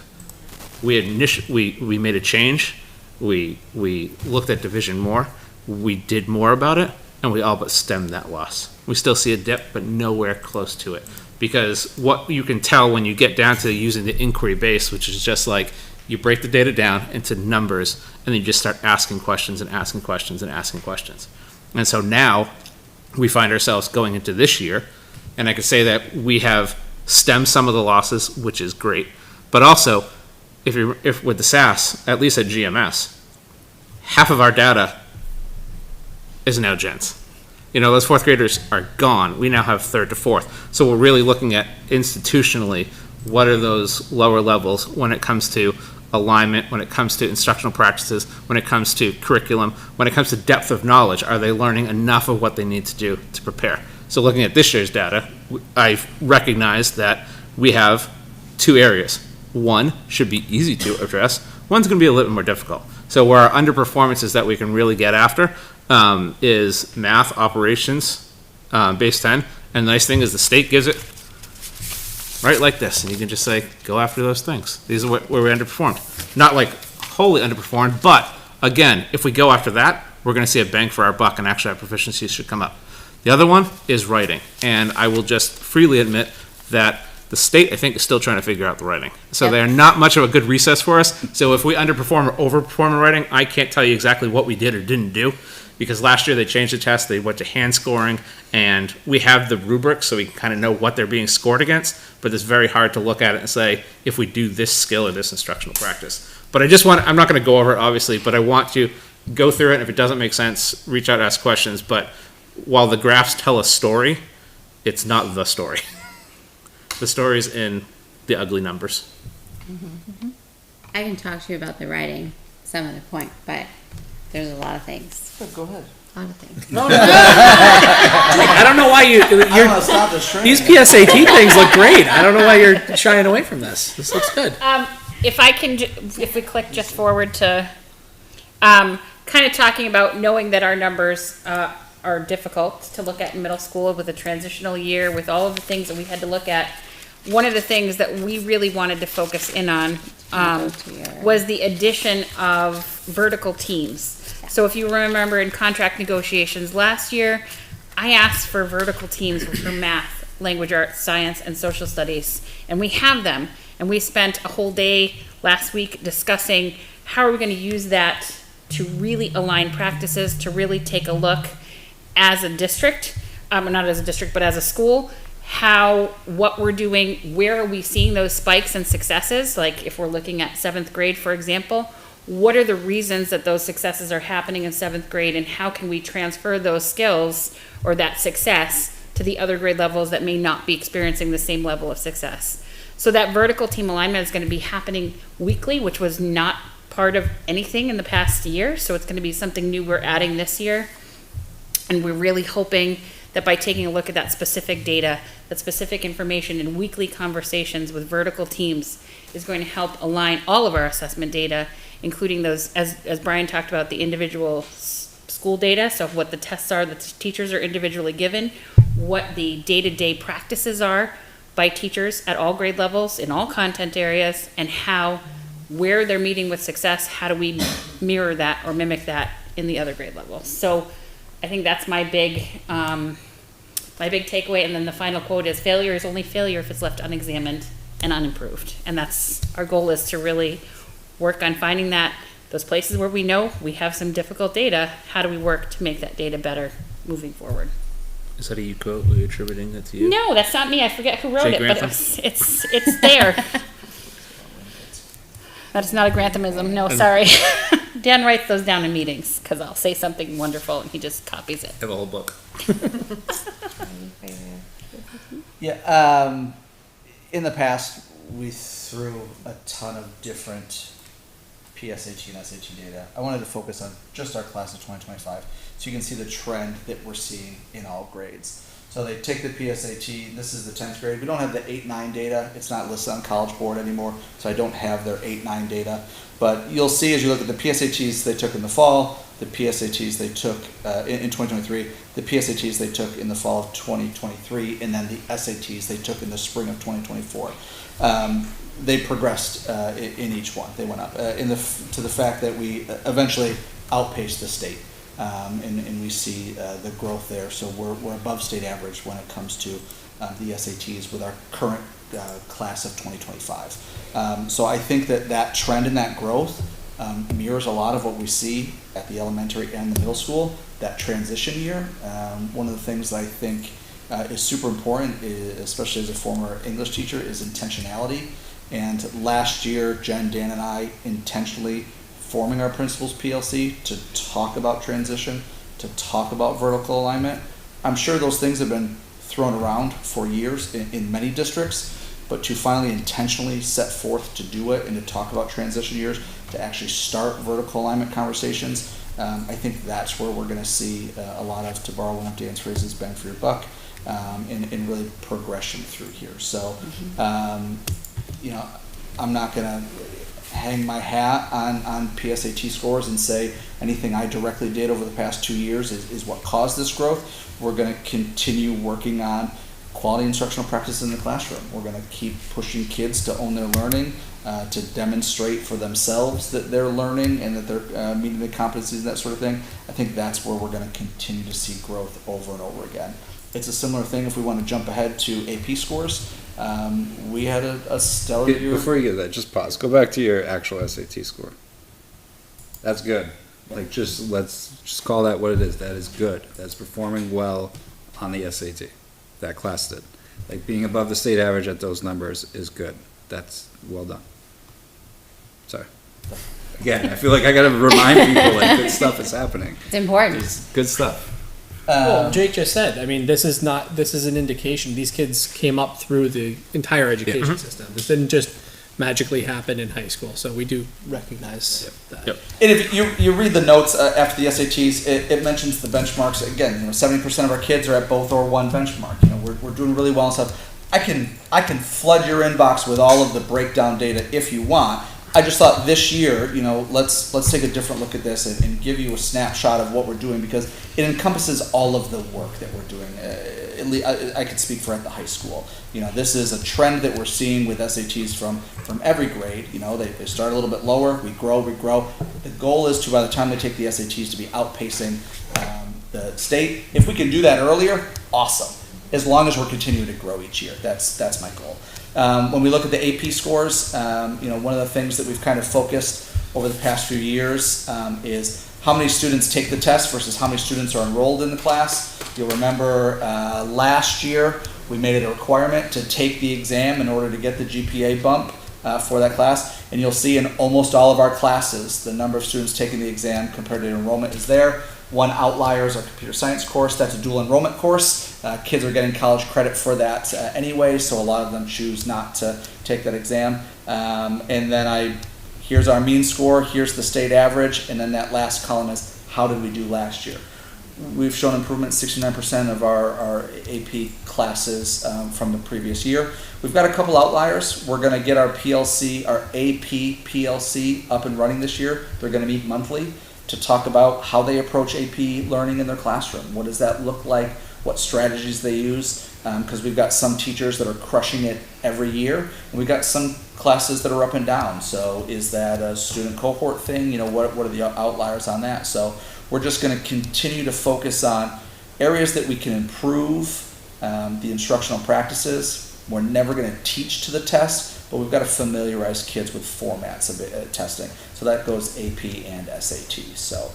We made a change, we looked at division more, we did more about it, and we all but stemmed that loss. We still see a dip, but nowhere close to it. Because what you can tell when you get down to using the inquiry base, which is just like, you break the data down into numbers, and then you just start asking questions and asking questions and asking questions. And so now, we find ourselves going into this year, and I could say that we have stemmed some of the losses, which is great. But also, if with the SAS, at least at GMS, half of our data is now gens. You know, those fourth graders are gone. We now have third to fourth. So we're really looking at institutionally, what are those lower levels when it comes to alignment, when it comes to instructional practices, when it comes to curriculum, when it comes to depth of knowledge. Are they learning enough of what they need to do to prepare? So looking at this year's data, I've recognized that we have two areas. One should be easy to address. One's going to be a little bit more difficult. So where our underperformances that we can really get after is math, operations, base 10. And the nice thing is the state gives it right like this. And you can just say, go after those things. These are where we underperformed. Not like wholly underperformed, but again, if we go after that, we're going to see a bang for our buck, and actually our proficiency should come up. The other one is writing, and I will just freely admit that the state, I think, is still trying to figure out the writing. So they're not much of a good recess for us. So if we underperform or overperform in writing, I can't tell you exactly what we did or didn't do, because last year they changed the test, they went to hand scoring, and we have the rubric so we can kind of know what they're being scored against, but it's very hard to look at it and say, if we do this skill or this instructional practice. But I'm not going to go over it, obviously, but I want to go through it, and if it doesn't make sense, reach out, ask questions, but while the graphs tell a story, it's not the story. The story's in the ugly numbers. I can talk to you about the writing some of the point, but there's a lot of things. Go ahead. A lot of things. I don't know why these PSAT things look great. I don't know why you're shying away from this. This looks good. If we click just forward to kind of talking about knowing that our numbers are difficult to look at in middle school with a transitional year, with all of the things that we had to look at. One of the things that we really wanted to focus in on was the addition of vertical teams. So if you remember in contract negotiations last year, I asked for vertical teams for math, language arts, science, and social studies, and we have them. And we spent a whole day last week discussing how are we going to use that to really align practices, to really take a look as a district, not as a district, but as a school, what we're doing, where are we seeing those spikes and successes? Like if we're looking at 7th grade, for example, what are the reasons that those successes are happening in 7th grade, and how can we transfer those skills or that success to the other grade levels that may not be experiencing the same level of success? So that vertical team alignment is going to be happening weekly, which was not part of anything in the past year. So it's going to be something new we're adding this year. And we're really hoping that by taking a look at that specific data, that specific information in weekly conversations with vertical teams is going to help align all of our assessment data, including those, as Brian talked about, the individual school data, so what the tests are that the teachers are individually given, what the day-to-day practices are by teachers at all grade levels, in all content areas, and where they're meeting with success, how do we mirror that or mimic that in the other grade levels? So I think that's my big takeaway. And then the final quote is, failure is only failure if it's left unexamined and unimproved. And that's our goal, is to really work on finding those places where we know we have some difficult data. How do we work to make that data better moving forward? Is that a you quote? Were you attributing that to you? No, that's not me. I forget who wrote Jay it, but Grantham? it's there. That's not a Granthamism. No, sorry. Dan writes those down in meetings because I'll say something wonderful and he just copies it. I have a whole book. Yeah, in the past, we threw a ton of different PSAT and SAT data. I wanted to focus on just our class of 2025, so you can see the trend that we're seeing in all grades. So they take the PSAT, this is the 10th grade. We don't have the 8-9 data. It's not listed on College Board anymore, so I don't have their 8-9 data. But you'll see as you look at the PSATs they took in the fall, the PSATs they took in 2023, the PSATs they took in the fall of 2023, and then the SATs they took in the spring of 2024. They progressed in each one. They went up to the fact that we eventually outpaced the state. And we see the growth there. So we're above state average when it comes to the SATs with our current class of 2025. So I think that trend and that growth mirrors a lot of what we see at the elementary and the middle school, that transition year. One of the things that I think is super important, especially as a former English teacher, is intentionality. And last year, Jen, Dan, and I intentionally forming our principals PLC to talk about transition, to talk about vertical alignment. I'm sure those things have been thrown around for years in many districts, but to finally intentionally set forth to do it and to talk about transition years, to actually start vertical alignment conversations, I think that's where we're going to see a lot of, to borrow one of Dan's phrases, bang for your buck, and really progression through here. So, I'm not going to hang my hat on PSAT scores and say anything I directly did over the past 2 years is what caused this growth. We're going to continue working on quality instructional practices in the classroom. We're going to keep pushing kids to own their learning, to demonstrate for themselves that they're learning and that they're meeting the competencies and that sort of thing. I think that's where we're going to continue to see growth over and over again. It's a similar thing if we want to jump ahead to AP scores. We had a stellar year. Before you get that, just pause. Go back to your actual SAT score. That's good. Like, let's just call that what it is. That is good. That's performing well on the SAT. That class did. Like, being above the state average at those numbers is good. That's well done. Sorry. Again, I feel like I got to remind people like good stuff is happening. It's important. It's good stuff. Well, Jake just said, I mean, this is an indication. These kids came up through the entire education system. This didn't just magically happen in high school. So we do recognize that. Yep. And if you read the notes after the SATs, it mentions the benchmarks. Again, 70% of our kids are at both or one benchmark. We're doing really well and stuff. I can flood your inbox with all of the breakdown data if you want. I just thought this year, let's take a different look at this and give you a snapshot of what we're doing, because it encompasses all of the work that we're doing. At least I could speak for at the high school. This is a trend that we're seeing with SATs from every grade. They start a little bit lower, we grow. The goal is to, by the time they take the SATs, to be outpacing the state. If we can do that earlier, awesome. As long as we're continuing to grow each year, that's my goal. When we look at the AP scores, one of the things that we've kind of focused over the past few years is how many students take the test versus how many students are enrolled in the class. You'll remember last year we made it a requirement to take the exam in order to get the GPA bump for that class, and you'll see in almost all of our classes the number of students taking the exam compared to enrollment is there. One outlier is our computer science course. That's a dual enrollment course. Kids are getting college credit for that anyway, so a lot of them choose not to take that exam. And then here's our mean score, here's the state average, and then that last column is how did we do last year. We've shown improvement in 69% of our AP classes from the previous year. We've got a couple outliers. We're going to get our PLC, our AP PLC up and running this year. They're going to meet monthly to talk about how they approach AP learning in their classroom. What does that look like what strategies they use, because we've got some teachers that are crushing it every year, and we've got some classes that are up and down. So is that a student cohort thing? What are the outliers on that? So we're just going to continue to focus on areas that we can improve the instructional practices. We're never going to teach to the test, but we've got to familiarize kids with formats of testing. So that goes AP and SAT. So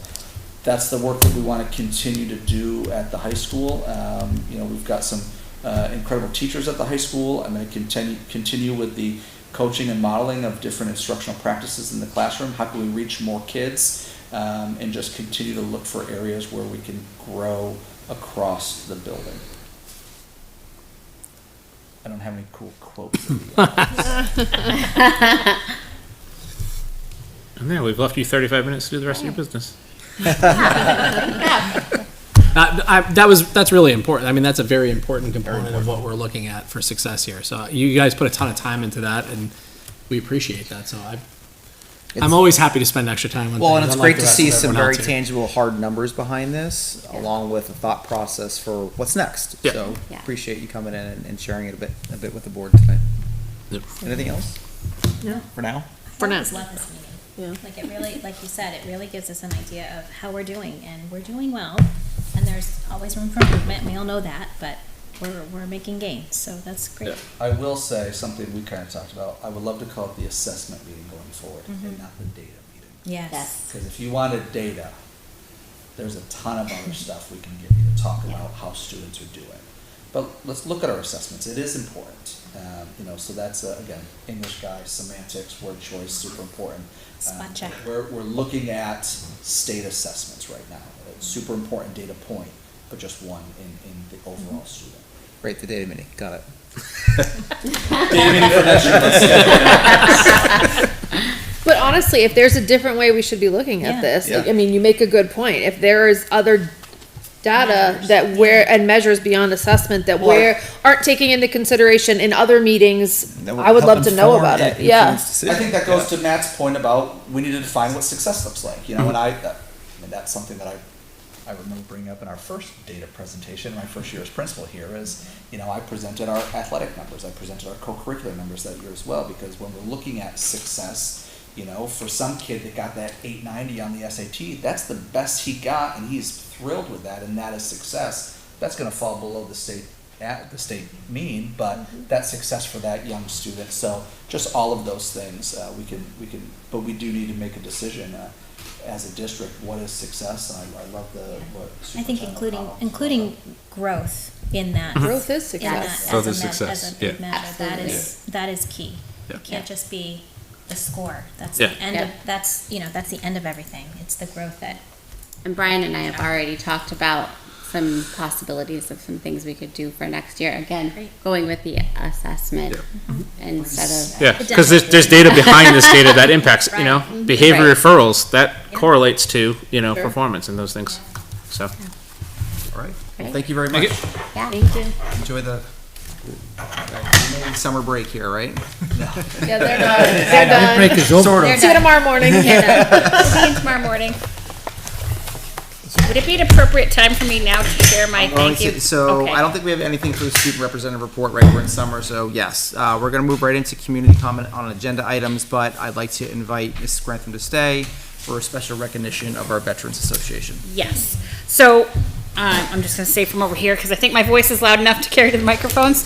that's the work that we want to continue to do at the high school. We've got some incredible teachers at the high school. I'm going to continue with the coaching and modeling of different instructional practices in the classroom. How can we reach more kids, and just continue to look for areas where we can grow across the building. I don't have any cool quotes. And there, we've left you 35 minutes to do the rest of your business. That's really important. I mean, that's a very important component of what we're looking at for success here. So you guys put a ton of time into that, and we appreciate that. So I'm always happy to spend extra time on Well, and things, it's unlike great the to rest see of some everyone very else here. tangible, hard numbers behind this, along with a thought process for what's next. Yeah. So Yeah. appreciate you coming in and sharing it a bit with the board tonight. Yep. Anything else? No. For now? For I now. always love this meeting. Yeah. Like it really, like you said, it really gives us an idea of how we're doing, and we're doing well. And there's always room for improvement. We all know that, but we're making gains, so that's great. I will say something we kind of talked about. I would love to call it the assessment meeting going forward, Mm-hmm. and not the data meeting. Yes. Because if you wanted data, there's a ton of other stuff we can give you to talk about how students are doing. But let's look at our assessments. It is important. So that's, again, English guy, semantics, word choice, super important. Spot check. We're looking at state assessments right now. It's super important data point, but just one in the overall student. Great, the data meeting. Got it. But honestly, if there's a different way we should be looking at Yeah. this, Yeah. I mean, you make a good point. If there is other data that and measures beyond assessment that aren't taking into consideration in other meetings, I would love to know about it. Yeah. I think that goes to Matt's point about we need to define what success looks like. And I mean, that's something that I remember bringing up in our first data presentation, my first year as principal here is, I presented our athletic numbers, I presented our co-curricular numbers that year as well, because when we're looking at success, for some kid that got that 890 on the SAT, that's the best he got, and he's thrilled with that, and that is success. That's going to fall below the state mean, but that's success for that young student. So just all of those things, but we do need to make a decision as a district. What is success? And I love what I think including growth in that. Growth is in that success. Growth as is a success, as a big yeah. measure. That is key. Yeah. It can't just be the score. That's Yeah. the end of that's the end of everything. It's the growth that And Brian and I have already talked about some possibilities of some things we could do for next year. Again, Great. going with the assessment instead of. Yeah, because there's data behind this data that impacts, behavior Right. referrals, that Yeah. correlates to, performance and those things. So, All right. Well, Great. thank you very much. Yeah. Thank you. Enjoy the summer break here, right? Yeah, they're done. They're done. Break is over. Sort of. See you tomorrow morning. We'll see you tomorrow morning. Would it be an appropriate time for me now to share my thank you? So Okay. I don't think we have anything for the student representative report, right? We're in summer, so yes. We're gonna move right into community comment on agenda items, but I'd like to invite Mrs. Grantham to stay for a special recognition of our Veterans Association. Yes. So I'm just going to say from over here because I think my voice is loud enough to carry to the microphones.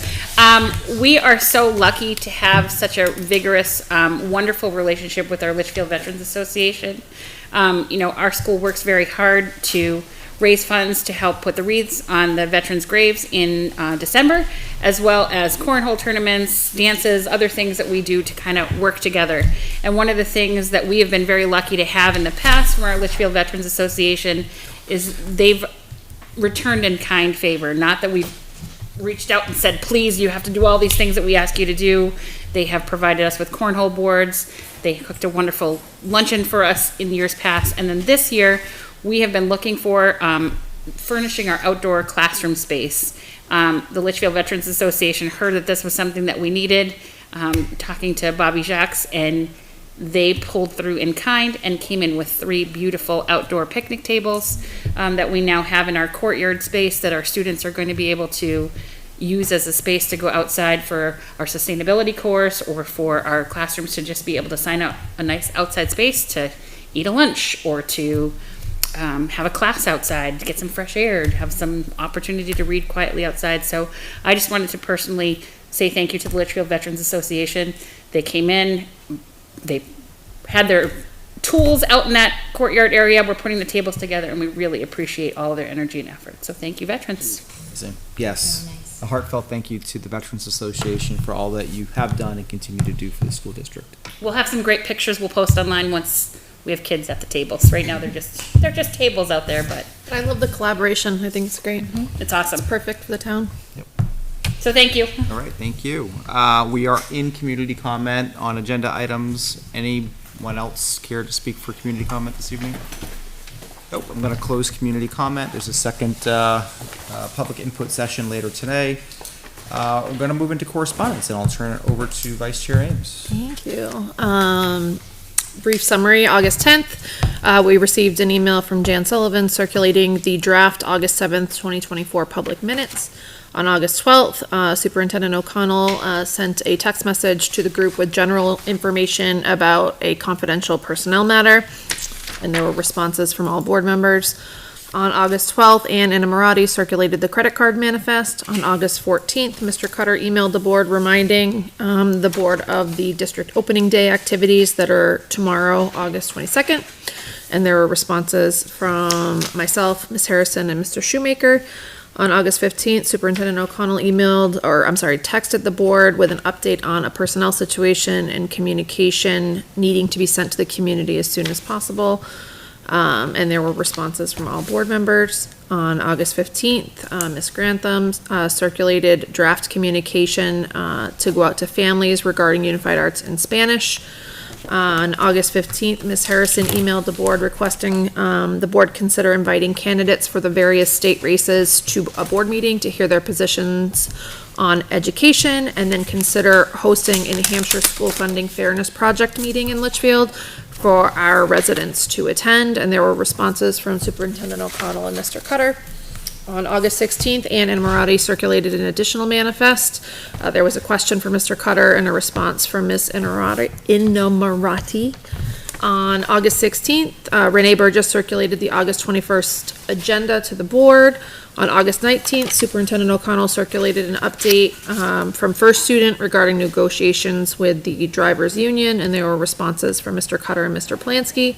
We are so lucky to have such a vigorous, wonderful relationship with our Litchfield Veterans Association. Our school works very hard to raise funds to help put the wreaths on the veterans' graves in December, as well as cornhole tournaments, dances, other things that we do to kind of work together. And one of the things that we have been very lucky to have in the past from our Litchfield Veterans Association is they've returned in kind favor. Not that we've reached out and said, please, you have to do all these things that we ask you to do. They have provided us with cornhole boards. They cooked a wonderful luncheon for us in years past. And then this year, we have been looking for furnishing our outdoor classroom space. The Litchfield Veterans Association heard that this was something that we needed, talking to Bobby Jacques, and they pulled through in kind and came in with 3 beautiful outdoor picnic tables that we now have in our courtyard space that our students are going to be able to use as a space to go outside for our sustainability course or for our classrooms to just be able to sign up a nice outside space to eat a lunch or to have a class outside, to get some fresh air, to have some opportunity to read quietly outside. So I just wanted to personally say thank you to the Litchfield Veterans Association. They came in, they had their tools out in that courtyard area. We're putting the tables together, and we really appreciate all of their energy and effort. So thank you, veterans. Yes. Very nice. A heartfelt thank you to the Veterans Association for all that you have done and continue to do for the school district. We'll have some great pictures we'll post online once we have kids at the tables. Right now, they're just tables out there, but I love the collaboration. I think it's great. it's awesome. It's perfect for the town. So thank you. All right, thank you. We are in community comment on agenda items. Anyone else care to speak for community comment this evening? Nope, I'm gonna close community comment. There's a second, public input session later today. We're gonna move into correspondence and I'll turn it over to Vice Chair Ames. Thank you. Brief summary, August 10th, we received an email from Jan Sullivan circulating the draft August 7th, 2024 public minutes. On August 12th, Superintendent O'Connell sent a text message to the group with general information about a confidential personnel matter, and there were responses from all board members. On August 12th, Ann Inamorati circulated the credit card manifest. On August 14th, Mr. Cutter emailed the board reminding the board of the district opening day activities that are tomorrow, August 22nd. And there were responses from myself, Ms. Harrison, and Mr. Shoemaker. On August 15th, Superintendent O'Connell texted the board with an update on a personnel situation and communication needing to be sent to the community as soon as possible. And there were responses from all board members. On August 15th, Ms. Grantham circulated draft communication to go out to families regarding Unified Arts in Spanish. On August 15th, Ms. Harrison emailed the board requesting the board consider inviting candidates for the various state races to a board meeting to hear their positions on education, and then consider hosting a New Hampshire School Funding Fairness Project meeting in Litchfield for our residents to attend, and there were responses from Superintendent O'Connell and Mr. Cutter. On August 16th, Ann Inamorati circulated an additional manifest. There was a question for Mr. Cutter and a response from Ms. Inamorati. On August 16th, Renee Burgess circulated the August 21st agenda to the board. On August 19th, Superintendent O'Connell circulated an update from First Student regarding negotiations with the drivers union, and there were responses from Mr. Cutter and Mr. Plansky.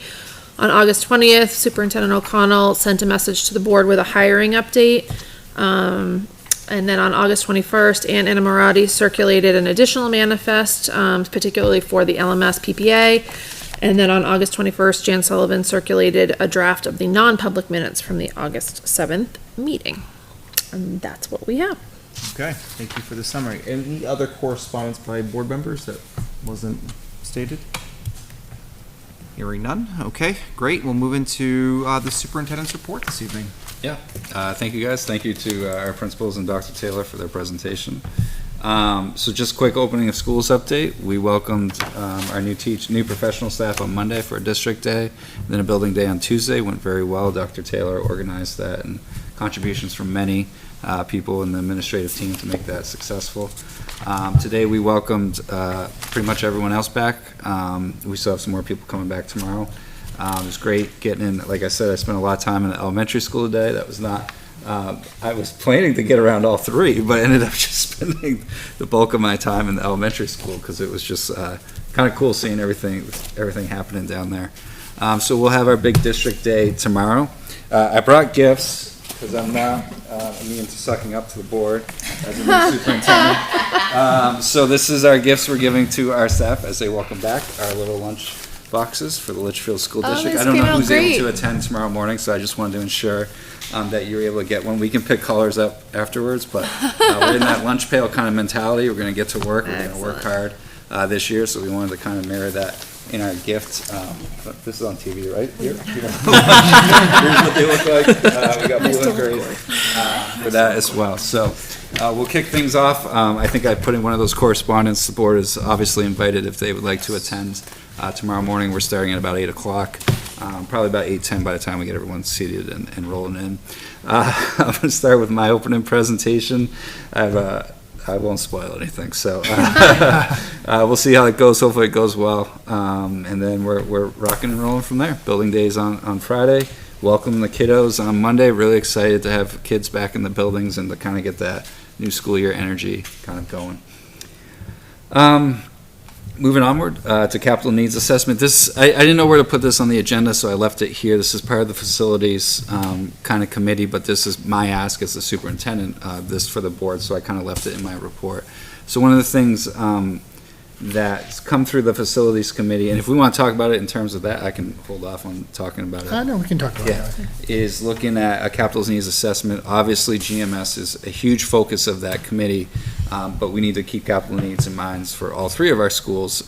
On August 20th, Superintendent O'Connell sent a message to the board with a hiring update. And then on August 21st, Ann Inamorati circulated an additional manifest, particularly for the LMS PPA. And then on August 21st, Jan Sullivan circulated a draft of the non-public minutes from the August 7th meeting. And that's what we have. Okay, thank you for the summary. Any other correspondence by board members that wasn't stated? Hearing none. Okay, great. We'll move into the superintendent's report this evening. Yeah, thank you guys. Thank you to our principals and Dr. Taylor for their presentation. So just quick opening of schools update. We welcomed our new professional staff on Monday for a district day, and then a building day on Tuesday. Went very well. Dr. Taylor organized that, and contributions from many people in the administrative team to make that successful. Today we welcomed pretty much everyone else back. We still have some more people coming back tomorrow. It was great getting in. Like I said, I spent a lot of time in the elementary school today. That was not, I was planning to get around all three, but I ended up just spending the bulk of my time in the elementary school because it was just kind of cool seeing everything happening down there. So we'll have our big district day tomorrow. I brought gifts because I'm not immune to sucking up to the board as a new superintendent. So this is our gifts we're giving to our staff as they welcome back, our little lunch boxes for the Litchfield School District. I don't know who's able to attend tomorrow morning, so I just wanted to ensure that you're able to get one. We can pick colors up afterwards, but we're in that lunch pail kind of mentality. We're going to get to work. We're going to work hard this year, so we wanted to kind of mirror that in our gift. This is on TV, right? Here. Here's what they look like. We got blue and gray for that as well. So we'll kick things off. I think I put in one of those correspondence. The board is obviously invited if they would like to attend Tomorrow morning, we're starting at about 8 o'clock, probably about 8:10 by the time we get everyone seated and rolling in. I'm going to start with my opening presentation. I won't spoil anything, so we'll see how it goes. Hopefully it goes well, and then we're rocking and rolling from there. Building days on Friday. Welcome the kiddos on Monday. Really excited to have kids back in the buildings and to kind of get that new school year energy kind of going. Moving onward to capital needs assessment. This I didn't know where to put this on the agenda, so I left it here. This is part of the facilities kind of committee, but this is my ask as the superintendent, this for the board, so I kind of left it in my report. So one of the things that's come through the facilities committee, and if we want to talk about it in terms of that, I can hold off on talking about it. I know we can talk about Yeah, is looking at a capital needs assessment. Obviously, GMS is a huge focus of that committee, but we need to keep capital needs in mind for all three of our schools.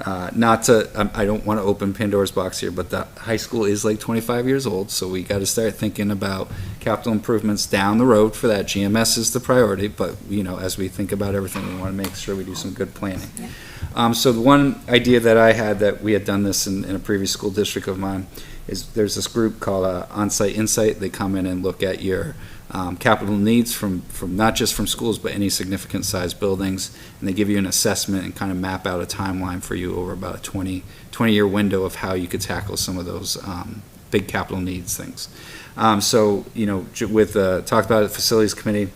Not to, I don't want to open Pandora's box here, but the high school is like 25 years old, so we got to start thinking about capital improvements down the road for that. GMS is the priority, but, you know, as we think about everything, we want to make sure we do some good planning. So the one idea that I had, that we had done this in a previous school district of mine, is there's this group called On-Site Insight. They come in and look at your capital needs from not just from schools, but any significant size buildings, and they give you an assessment and kind of map out a timeline for you over about a 20-year window of how you could tackle some of those big capital needs things. So, you know, with talked about it, facilities committee,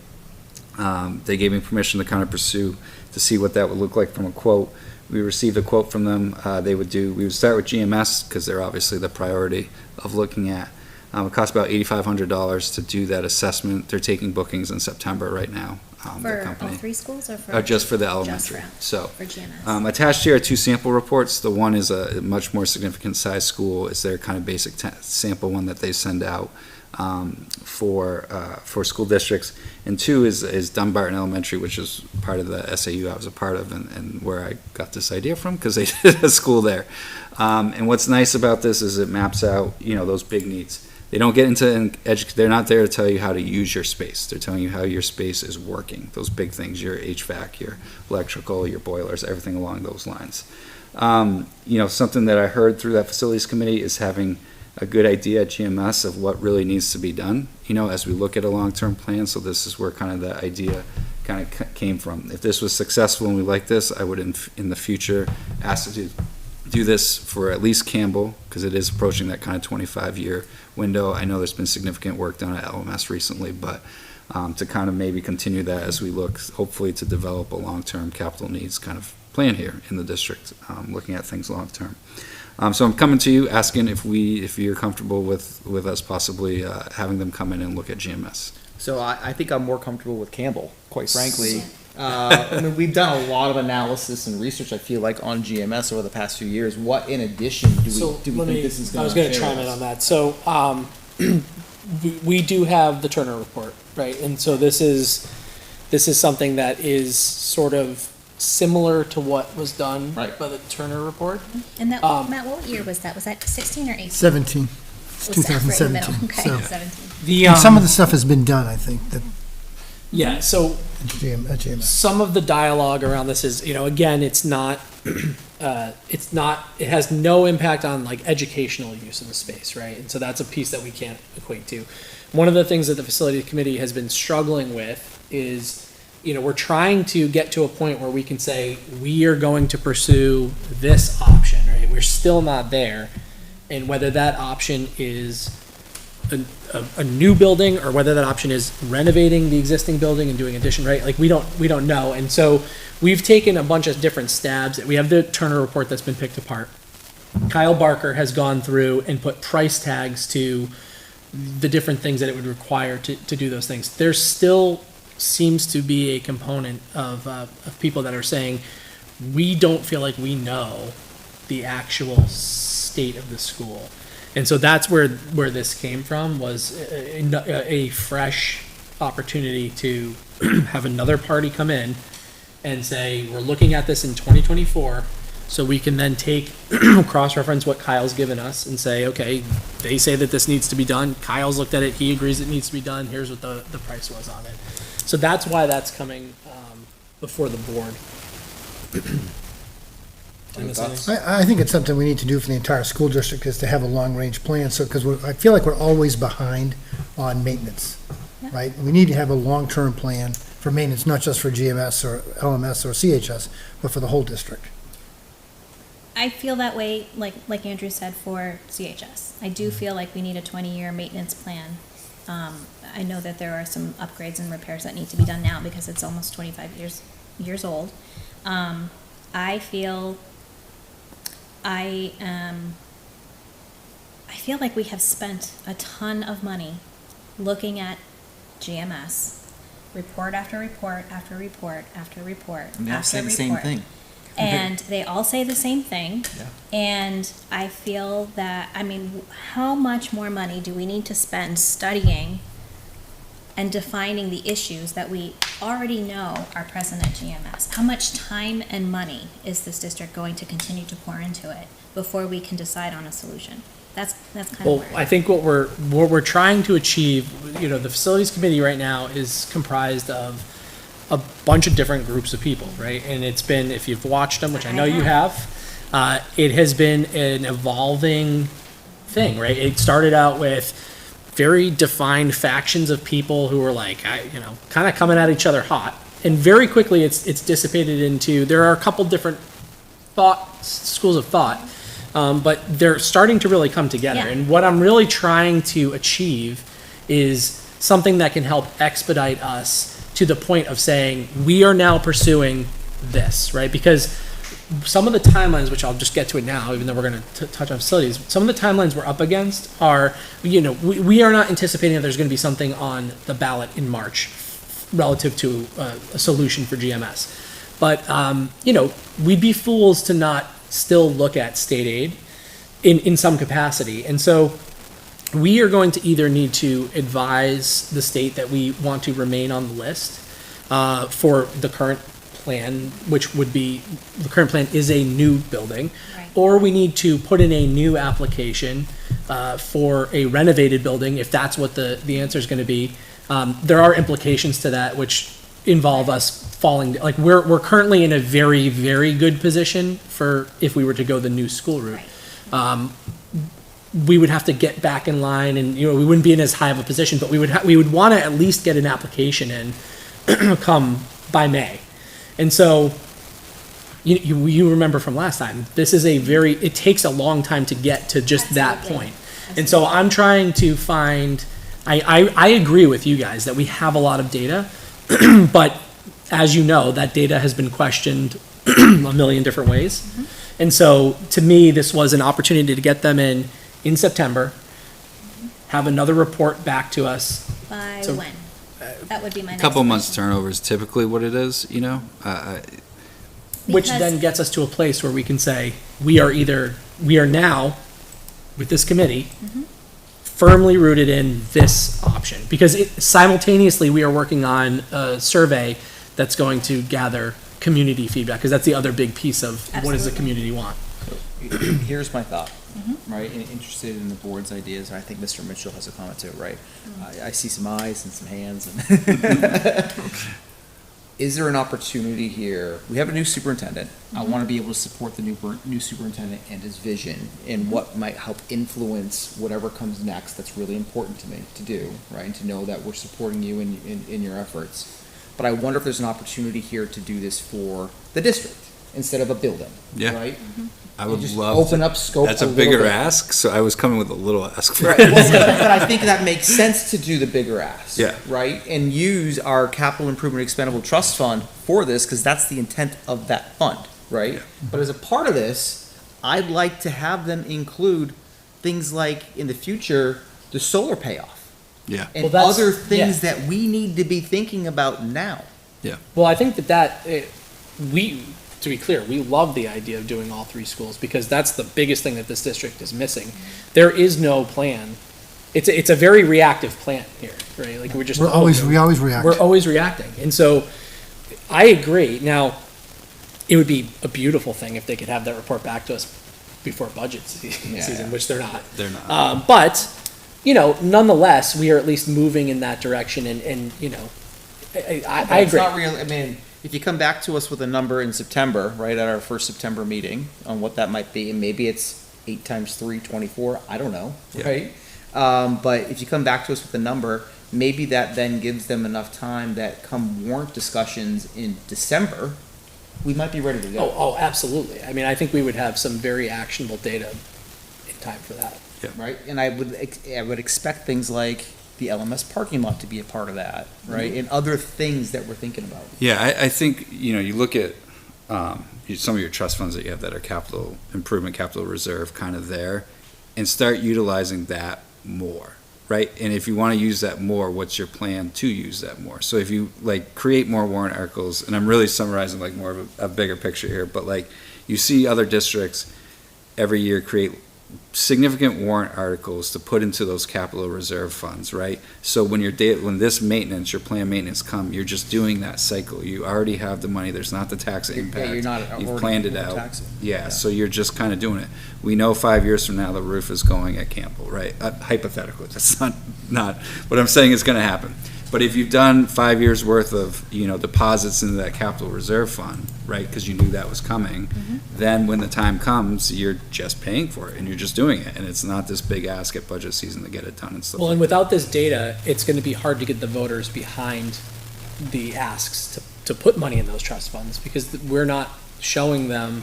they gave me permission to kind of pursue to see what that would look like from a quote. We received a quote from them. We would start with GMS because they're obviously the priority of looking at. It costs about $8,500 to do that assessment. They're taking bookings in September right now. For all three schools or for? Just for the elementary. For GMS. Attached here are two sample reports. The one is a much more significant size school. It's their kind of basic sample one that they send out for school districts. And two is Dunbarton Elementary, which is part of the SAU I was a part of, and where I got this idea from because they did a school there. And what's nice about this is it maps out, you know, those big needs. They don't get into they're not there to tell you how to use your space. They're telling you how your space is working. Those big things, your HVAC, your electrical, your boilers, everything along those lines. You know, something that I heard through that facilities committee is having a good idea at GMS of what really needs to be done, you know, as we look at a long-term plan. So this is where kind of the idea kind of came from. If this was successful and we like this, I would in the future ask to do this for at least Campbell, because it is approaching that kind of 25-year window. I know there's been significant work done at LMS recently, but to kind of maybe continue that as we look, hopefully, to develop a long-term capital needs kind of plan here in the district, looking at things long-term. So I'm coming to you asking if you're comfortable with us possibly having them come in and look at GMS. So I think I'm more comfortable with Campbell, quite frankly. I mean, we've done a lot of analysis and research, I feel like, on GMS over the past few years. What, in addition, do we think this is going to? I was going to chime in on that. So we do have the Turner report, right? And so this is something that is sort of similar to what was done by the Turner report. And that, Matt, what year was that? Was that 16 or 18? 17. It's 2017. Okay, So. 17. And some of the stuff has been done, I think, that Yeah, so at GMS. some of the dialogue around this is, you know, again, it has no impact on like educational use of the space, right? And so that's a piece that we can't equate to. One of the things that the facility committee has been struggling with is, you know, we're trying to get to a point where we can say, we are going to pursue this option, right? We're still not there. And whether that option is a new building or whether that option is renovating the existing building and doing addition, right? Like we don't know. And so we've taken a bunch of different stabs. We have the Turner report that's been picked apart. Kyle Barker has gone through and put price tags to the different things that it would require to do those things. There still seems to be a component of people that are saying, we don't feel like we know the actual state of the school. And so that's where this came from, was a fresh opportunity to have another party come in and say, we're looking at this in 2024, so we can then take, cross-reference what Kyle's given us and say, okay, they say that this needs to be done. Kyle's looked at it, he agrees it needs to be done, here's what the price was on it. So that's why that's coming before the board. Any thoughts? I think it's something we need to do for the entire school district, is to have a long-range plan, so, because I feel like we're always behind on maintenance, right? We need to have a long-term plan for maintenance, not just for GMS or LMS or CHS, but for the whole district. I feel that way, like Andrew said, for CHS. I do feel like we need a 20-year maintenance plan. I know that there are some upgrades and repairs that need to be done now because it's almost 25 years old. I feel like we have spent a ton of money looking at GMS, report after report after report after report And they all after say the same report. thing. And they all say the same thing. Yeah. And I feel that, I mean, how much more money do we need to spend studying and defining the issues that we already know are present at GMS? How much time and money is this district going to continue to pour into it before we can decide on a solution? That's kind of Well, where I think what we're trying to achieve, the facilities committee right now is comprised of a bunch of different groups of people, right? And it's been, if you've watched them, which I know you have, it has been an evolving thing, right? It started out with very defined factions of people who were like, kind of coming at each other hot. And very quickly it's dissipated into, there are a couple different schools of thought, but they're starting to really come together. Yeah. And what I'm really trying to achieve is something that can help expedite us to the point of saying, we are now pursuing this, right? Because some of the timelines, which I'll just get to it now, even though we're going to touch on facilities, some of the timelines we're up against are, we are not anticipating that there's going to be something on the ballot in March relative to a solution for GMS. But, we'd be fools to not still look at state aid in some capacity. And so we are going to either need to advise the state that we want to remain on the list for the current plan, which would be, the current plan is a new building, Right. or we need to put in a new application for a renovated building, if that's what the answer is going to be. There are implications to that which involve us falling, like we're currently in a very, very good position for if we were to go the new school route. Right. We would have to get back in line, and we wouldn't be in as high of a position, but we would want to at least get an application in come by May. And so you remember from last time, this is it takes a long time to get to just that Absolutely. point. And so I'm trying to find, I agree with you guys that we have a lot of data, but as you know, that data has been questioned a million different ways. Mm-hmm. And so to me, this was an opportunity to get them in September, have another report back to us. By So, when? That would be my next Couple months question. turnover is typically what it is, Which Because- then gets us to a place where we can say, we are now, with this committee, firmly rooted in this option. Because simultaneously, we are working on a survey that's going to gather community feedback, because that's the other big piece of what does the Absolutely. community want. Here's my thought, right, and interested in the board's ideas, and I think Mr. Mitchell has a comment too, right? I see some eyes and some hands, and is there an opportunity here? We have a new superintendent. I want to be able to support the new superintendent and his vision and what might help influence whatever comes next. That's really important to me to do, right? And to know that we're supporting you in your efforts. But I wonder if there's an opportunity here to do this for the district instead of a building, Yeah. right? I would just love open to- up scope That's a a little bigger bit. ask, so I was coming with a little ask for Right. it. Well, but I think that makes sense to do the bigger ask. Yeah. Right? And use our capital improvement expendable trust fund for this, because that's the intent of that fund, right? Yeah. But as a part of this, I'd like to have them include things like, in the future, the solar payoff. Yeah. And Well, that's- other things yeah. that we need to be thinking about now. Well, I think to be clear, we love the idea of doing all three schools, because that's the biggest thing that this district is missing. There is no plan. It's a very reactive plan here, right? Like we always react. We're always reacting. And so I agree. Now, it would be a beautiful thing if they could have that report back to us before budget season, which they're not. They're not. But, nonetheless, we are at least moving in that direction, and I It's agree. not real. I mean, if you come back to us with a number in September, right, at our first September meeting, on what that might be, and maybe it's 8 times 3, 24, I don't know, Yeah. right? But if you come back to us with a number, maybe that then gives them enough time that come warrant discussions in December, we might be ready to go. Oh, absolutely. I mean, I think we would have some very actionable data in time for that. Right, and I would expect things like the LMS parking lot to be a part of that, right? And other things that we're thinking about. Yeah, I think, you look at some of your trust funds that you have that are capital improvement, capital reserve kind of there, and start utilizing that more, right? And if you want to use that more, what's your plan to use that more? So if you create more warrant articles, and I'm really summarizing more of a bigger picture here, but you see other districts every year create significant warrant articles to put into those capital reserve funds, right? So when when this maintenance, your planned maintenance you're just doing that cycle. You already have the money. There's not the tax impact. You're not You've already planned it out. taxing. Yeah, so you're just kind of doing it. We know 5 years from now the roof is going at Campbell, right? Hypothetically, that's not what I'm saying is going to happen. But if you've done 5 years worth of, deposits into that capital reserve fund, right, because you knew that was coming, then when the time comes, you're just paying for it and you're just doing it. And it's not this big ask at budget season to get it done and stuff. Well, and without this data, it's going to be hard to get the voters behind the asks to put money in those trust funds, because we're not showing them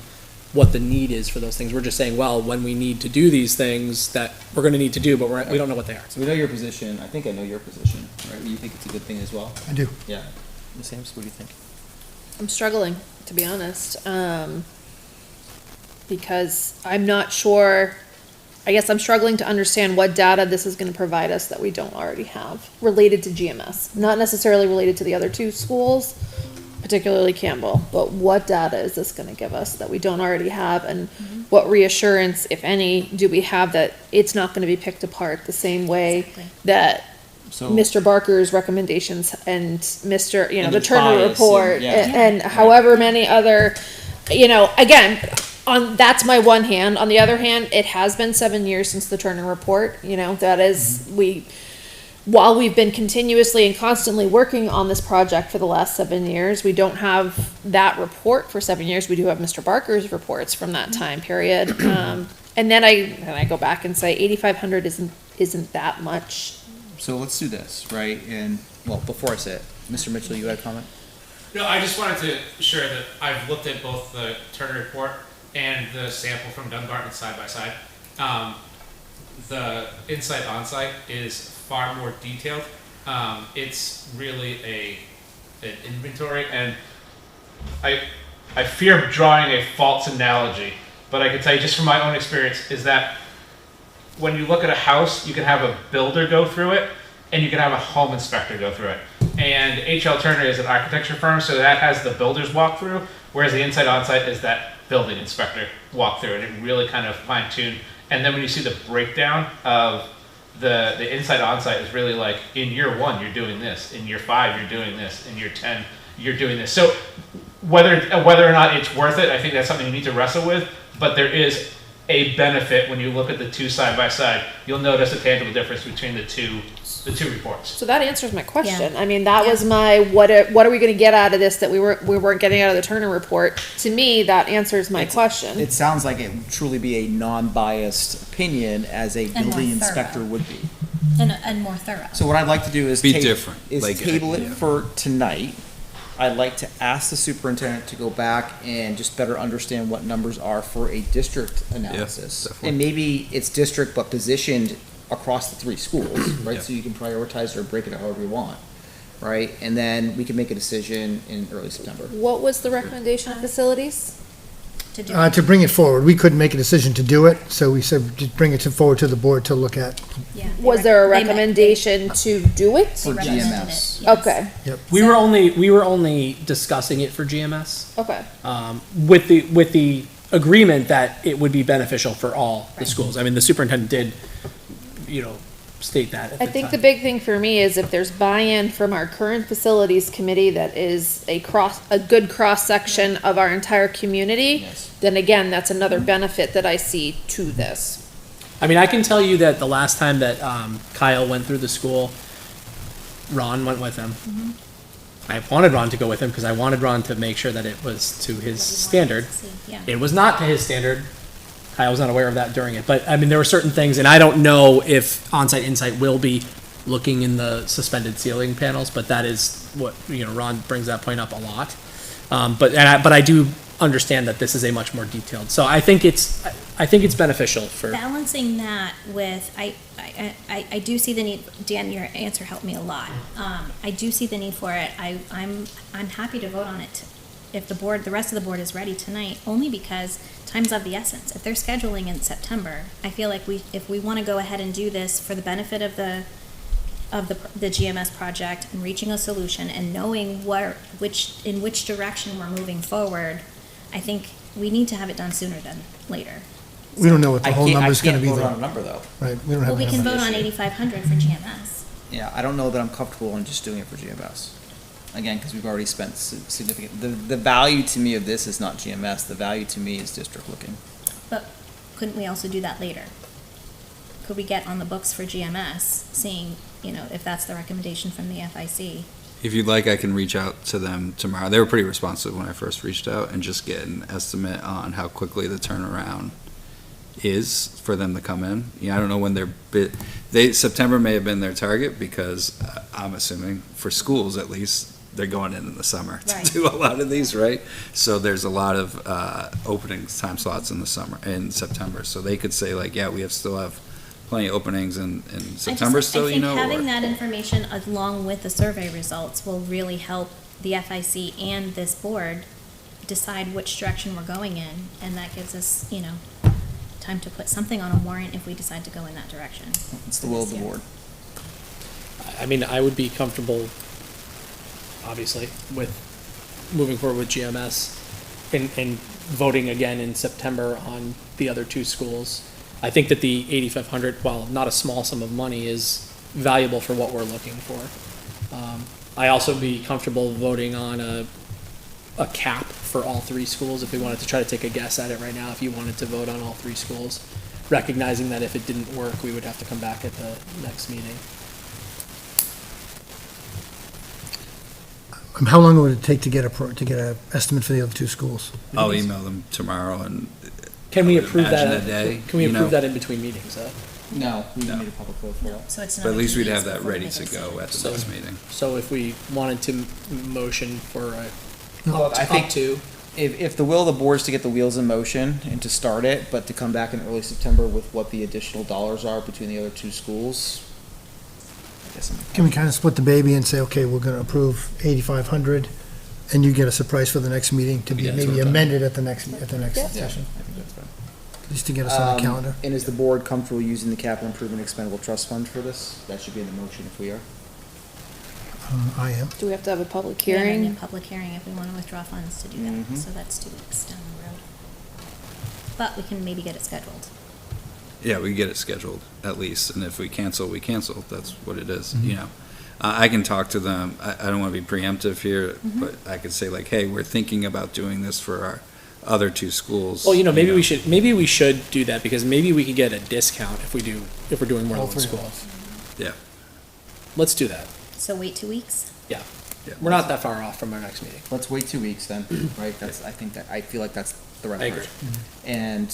what the need is for those things. We're just saying, well, when we need to do these things that we're going to need to do, but we don't know what they are. So we know your position. I think I know your position, right? You think it's a good thing as well? I do. Yeah. Ms. Ames, what do you think? I'm struggling, to be honest, because I'm not sure. I guess I'm struggling to understand what data this is going to provide us that we don't already have related to GMS, not necessarily related to the other two schools, particularly Campbell, but what data is this going to give us that we don't already have, and what reassurance, if any, do we have that it's not going to be picked apart the same way that So Mr. Barker's recommendations and Mr. And the the Turner bias report and- yeah. and however many other, again, that's my one hand. On the other hand, it has been 7 years since the Turner report. That is, while we've been continuously and constantly working on this project for the last 7 years, we don't have that report for 7 years. We do have Mr. Barker's reports from that time period. And then I go back and say 8,500 isn't that much. So let's do this, right? And, well, before I say it, Mr. Mitchell, you had a comment? No, I just wanted to share that I've looked at both the Turner report and the sample from Dunbarton side by side. The Insight Onsite is far more detailed. It's really an inventory, and I fear drawing a false analogy, but I can tell you just from my own experience is that when you look at a house, you can have a builder go through it, and you can have a home inspector go through it. And H.L. Turner is an architecture firm, so that has the builder's walkthrough, whereas the Insight Onsite is that building inspector walkthrough, and it really kind of fine-tuned. And then when you see the breakdown of the Insight Onsite is really like, in year 1, you're doing this, in year 5, you're doing this, in year 10, you're doing this. So whether or not it's worth it, I think that's something you need to wrestle with, but there is a benefit when you look at the two side by side. You'll notice a tangible difference between the two reports. So that answers my question. Yeah. I mean, that was my what are we going to get out of this that we weren't getting out of the Turner report? To me, that answers my question. It sounds like it would truly be a non-biased opinion as a more building inspector thorough. would be. And more thorough. So what I'd like to do is Be different. table it Yeah. for tonight. I'd like to ask the superintendent to go back and just better understand what numbers are for a district analysis. definitely. And maybe it's district but positioned across the 3 schools, right? Yeah. So you can prioritize or break it however you want, right? And then we can make a decision in early September. What was the recommendation of facilities? To bring it forward, we couldn't make a decision to do it, so we said just bring it forward to the board to look at. Yeah, Was there a recommendation to do it? For GMS. Okay. We were only discussing it for GMS, Okay. with the agreement that it would be beneficial for all the schools. I mean, the superintendent did, state that at I the think the time. big thing for me is if there's buy-in from our current facilities committee that is a good cross-section of our entire community, Yes. then again, that's another benefit that I see to this. I mean, I can tell you that the last time that Kyle went through the school, Ron went with him. I wanted Ron to go with him because I wanted Ron to make sure that it was to his standard. Yeah. It was not to his standard. I was not aware of that during it, but I mean, there were certain things, and I don't know if Onsite Insight will be looking in the suspended ceiling panels, but that is what, Ron brings that point up a lot. But I do understand that this is a much more detailed, so I think it's beneficial for. Balancing that with, I do see the need, Dan, your answer helped me a lot. I do see the need for it. I'm happy to vote on it if the rest of the board is ready tonight, only because time's of the essence. If they're scheduling in September, I feel like if we want to go ahead and do this for the benefit of the GMS project and reaching a solution and knowing in which direction we're moving forward, I think we need to have it done sooner than later. We don't know what the whole number's gonna be I can't vote though. on a number though. Right, we don't have Well, a we can number. vote on 8,500 for GMS. Yeah, I don't know that I'm comfortable in just doing it for GMS. Again, because we've already spent significant, the value to me of this is not GMS, the value to me is district looking. But couldn't we also do that later? Could we get on the books for GMS, seeing, if that's the recommendation from the FIC? If you'd like, I can reach out to them tomorrow. They were pretty responsive when I first reached out and just get an estimate on how quickly the turnaround is for them to come in. I don't know when September may have been their target because I'm assuming for schools at least, they're going in the summer to Right. do a lot of these, right? So there's a lot of openings, time slots in September. So they could say like, yeah, we still have plenty of openings in September still, I think or- having that information along with the survey results will really help the FIC and this board decide which direction we're going in, and that gives us, time to put something on a warrant if we decide to go in that direction. It's the will of the board. I mean, I would be comfortable, obviously, with moving forward with GMS and voting again in September on the other two schools. I think that the 8,500, while not a small sum of money, is valuable for what we're looking for. I also be comfortable voting on a cap for all three schools if we wanted to try to take a guess at it right now, if you wanted to vote on all three schools, recognizing that if it didn't work, we would have to come back at the next meeting. How long would it take to get a estimate for the other two schools? I'll email them tomorrow and Can we I would approve that? imagine a day, Can we you approve know. that in between meetings, though? No, we No. need a public vote for it. So it's not. But at least we'd 2 have weeks that before we ready make a to go decision. at the So- next meeting. So if we wanted to motion for a Look, I think up to, if the will of the board is to get the wheels in motion and to start it, but to come back in early September with what the additional dollars are between the other two schools, I guess Can we kind of split the baby and say, okay, we're gonna approve 8,500, and you get a surprise for the next meeting to be Yeah, that's maybe what I'm amended at the next session, I think that's fine. just to get us on the calendar. And is the board comfortable using the capital improvement expendable trust fund for this? That should be in the motion if we are. I am. Do we have to have a public We have a hearing? public hearing if we want to withdraw funds to do that, Mhm. so that's 2 weeks down the road. But we can maybe get it scheduled. Yeah, we can get it scheduled at least, and if we cancel, we cancel. That's what it is, you know. I can talk to them. I don't want to be preemptive here, but I could say like, hey, we're thinking about doing this for our other two schools. well, maybe we should do that because maybe we could get a discount if we're doing more All than one three school. Yeah. Let's do that. So wait 2 weeks? Yeah. We're not that far off from our next meeting. Let's wait 2 weeks then, right? I feel like that's the right I agree. approach. And,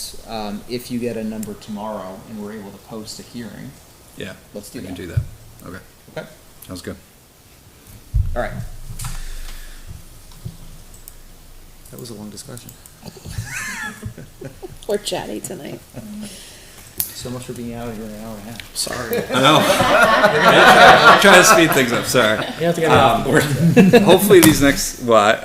if you get a number tomorrow and we're able to post a hearing, Yeah. let's do We can that. do that. Okay. Okay, Sounds good. all right. That was a long discussion. We're chatty tonight. So much for being out of here an hour and a half. Sorry. I know. I'm trying to speed things up, sorry. You have to get me off the board. Hopefully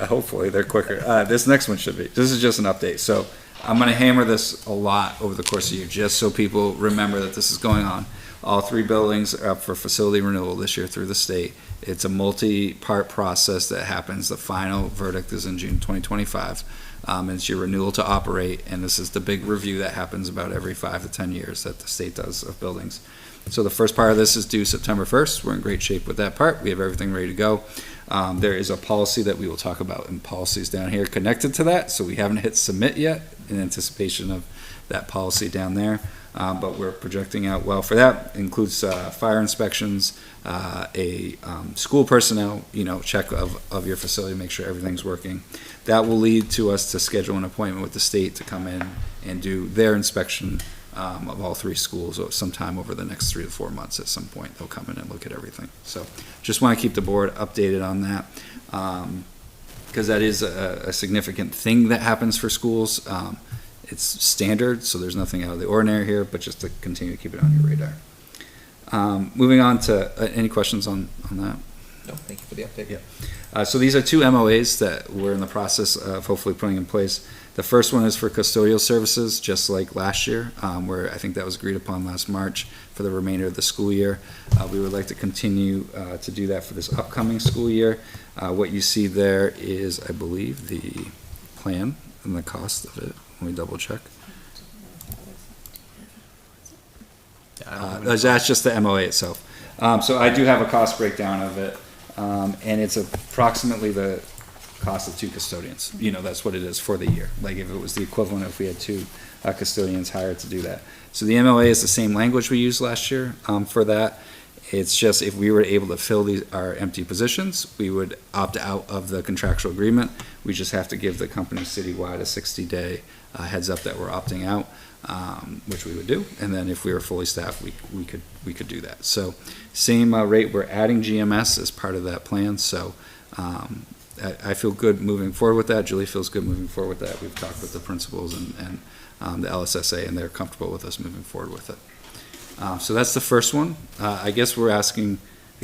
hopefully they're quicker. This next one should be. This is just an update. So I'm going to hammer this a lot over the course of the year, just so people remember that this is going on. All three buildings are up for facility renewal this year through the state. It's a multi-part process that happens. The final verdict is in June 2025. And it's your renewal to operate, and this is the big review that happens about every 5 to 10 years that the state does of buildings. So the first part of this is due September 1st. We're in great shape with that part. We have everything ready to go. There is a policy that we will talk about in policies down here connected to that, so we haven't hit submit yet in anticipation of that policy down there. but we're projecting out well for that. Includes fire inspections, school personnel, check of your facility, make sure everything's working. That will lead to us to schedule an appointment with the state to come in and do their inspection of all 3 schools sometime over the next 3 to 4 months. At some point, they'll come in and look at everything. So just want to keep the board updated on that, because that is a significant thing that happens for schools. It's standard, so there's nothing out of the ordinary here, but just to continue to keep it on your radar. Moving on to, any questions on that? No, thank you for the update. Yeah. So these are 2 MOAs that we're in the process of hopefully putting in place. The first one is for custodial services, just like last year, where I think that was agreed upon last March for the remainder of the school year. We would like to continue to do that for this upcoming school year. What you see there is, I believe, the plan and the cost of it. Let me double check. That's just the MOA itself. So I do have a cost breakdown of it, and it's approximately the cost of 2 custodians. That's what it is for the year. Like if it was the equivalent if we had 2 custodians hired to do that. So the MOA is the same language we used last year for that. It's just if we were able to fill our empty positions, we would opt out of the contractual agreement. We just have to give the company citywide a 60-day heads up that we're opting out, which we would do. And then if we were fully staffed, we could do that. So same rate. We're adding GMS as part of that plan. So I feel good moving forward with that. Julie feels good moving forward with that. We've talked with the principals and the LSSA, and they're comfortable with us moving forward with it. So that's the first one. I guess we're asking,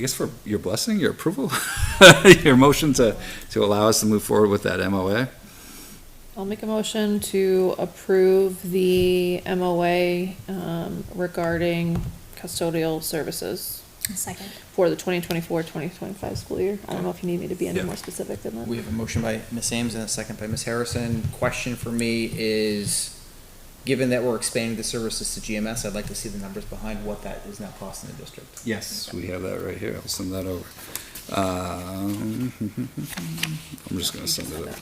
for your blessing, your approval, your motion to allow us to move forward with that MOA. I'll make a motion to approve the MOA regarding custodial services A second. for the 2024-2025 school year. I don't know if you need me to be any more specific than that. We have a motion by Ms. Ames and a second by Ms. Harrison. Question for me is, given that we're expanding the services to GMS, I'd like to see the numbers behind what that is now costing the district. Yes, we have that right here. I'll send that over. I'm just going to send it over.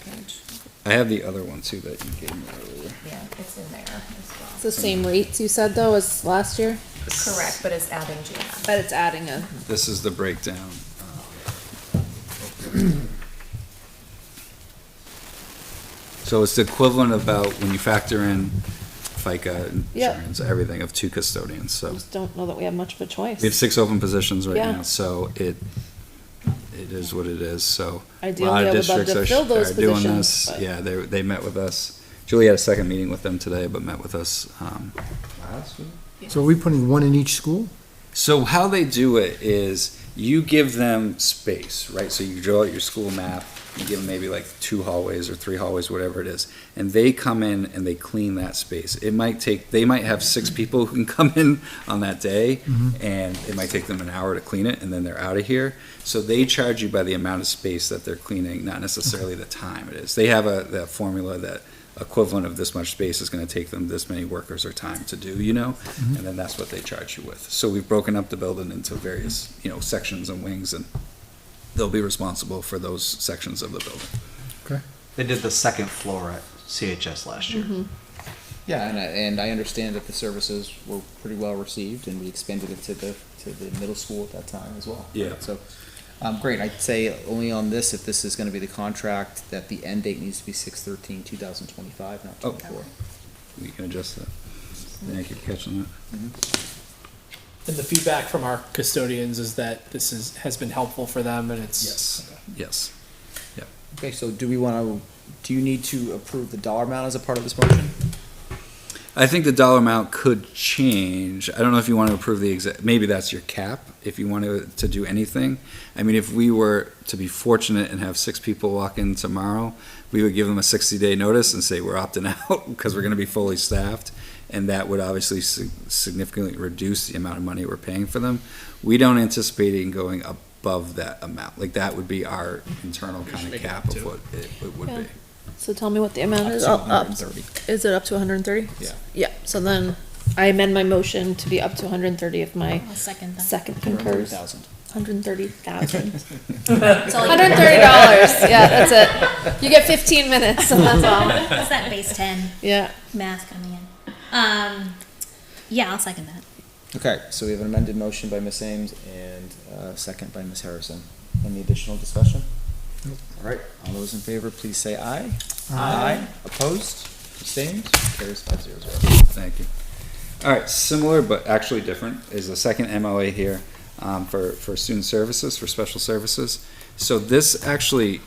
I have the other one too that you gave me earlier. Yeah, it's in there as well. It's the same rates you said though as last year, Correct, but it's adding GMS. but it's adding a. This is the breakdown. So it's the equivalent about when you factor in FICA, Yep. insurance, everything of 2 custodians. I So just don't know that we have much of a choice. we have 6 open positions right Yeah. now, so it is what it is. So a Ideally, lot I of would love districts to are fill those doing positions, this. but- Yeah, they met with us. Julie had a second meeting with them today, but met with us last week. So are we putting 1 in each school? So how they do it is you give them space, right? So you draw out your school map, you give them maybe like 2 hallways or 3 hallways, whatever it is, and they come in and they clean that space. They might have 6 people who can come in on that day, and it might take them an hour to clean it, and then they're out of here. So they charge you by the amount of space that they're cleaning, not necessarily the time it is. They have that formula that equivalent of this much space is going to take them this many workers or time to do, and then that's what they charge you with. So we've broken up the building into various, sections and wings, and they'll be responsible for those sections of the building. They did the second floor at CHS last year. Yeah, and I understand that the services were pretty well received, and we expanded it to the middle school at that time as well. Yeah. So, great. I'd say only on this, if this is going to be the contract, that the end date needs to be 6/13/2025, not 24. We can adjust that. Thank you for catching that. And the feedback from our custodians is that this has been helpful for them, and it's. Yes. Okay, so do you need to approve the dollar amount as a part of this motion? I think the dollar amount could change. I don't know if you want to approve the exact, maybe that's your cap, if you want to do anything. I mean, if we were to be fortunate and have 6 people walk in tomorrow, we would give them a 60-day notice and say we're opting out because we're going to be fully staffed, and that would obviously significantly reduce the amount of money we're paying for them. We don't anticipate it going above that amount. Like, that would be our internal kind of cap of what it would be. So tell me what the amount is. Up to 130. Is it up to 130? Yeah. Yeah, so then I amend my motion to be up to 130 if my I'll second that. second concurs. 130,000. 130,000. That's all you $130, yeah, that's it. You get 15 minutes, and that's all. What's that base 10 Yeah. math coming in? Yeah, I'll second that. Okay, so we have an amended motion by Ms. Ames and second by Ms. Harrison. Any additional discussion? All right, all those in favor, please say aye. Aye. Opposed? Abstained? Carries 5-0. Thank you. All right, similar but actually different is the second MOA here for student services, for special services. So this actually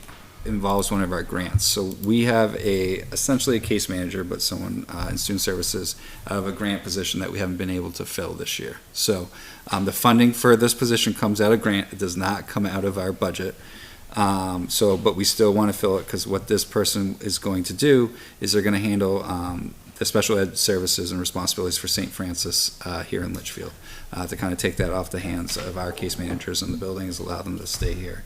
involves one of our grants. So we have essentially a case manager, but someone in student services of a grant position that we haven't been able to fill this year. So the funding for this position comes out of grant. It does not come out of our budget. But we still want to fill it because what this person is going to do is they're going to handle the special ed services and responsibilities for St. Francis here in Litchfield, to kind of take that off the hands of our case managers in the buildings, allow them to stay here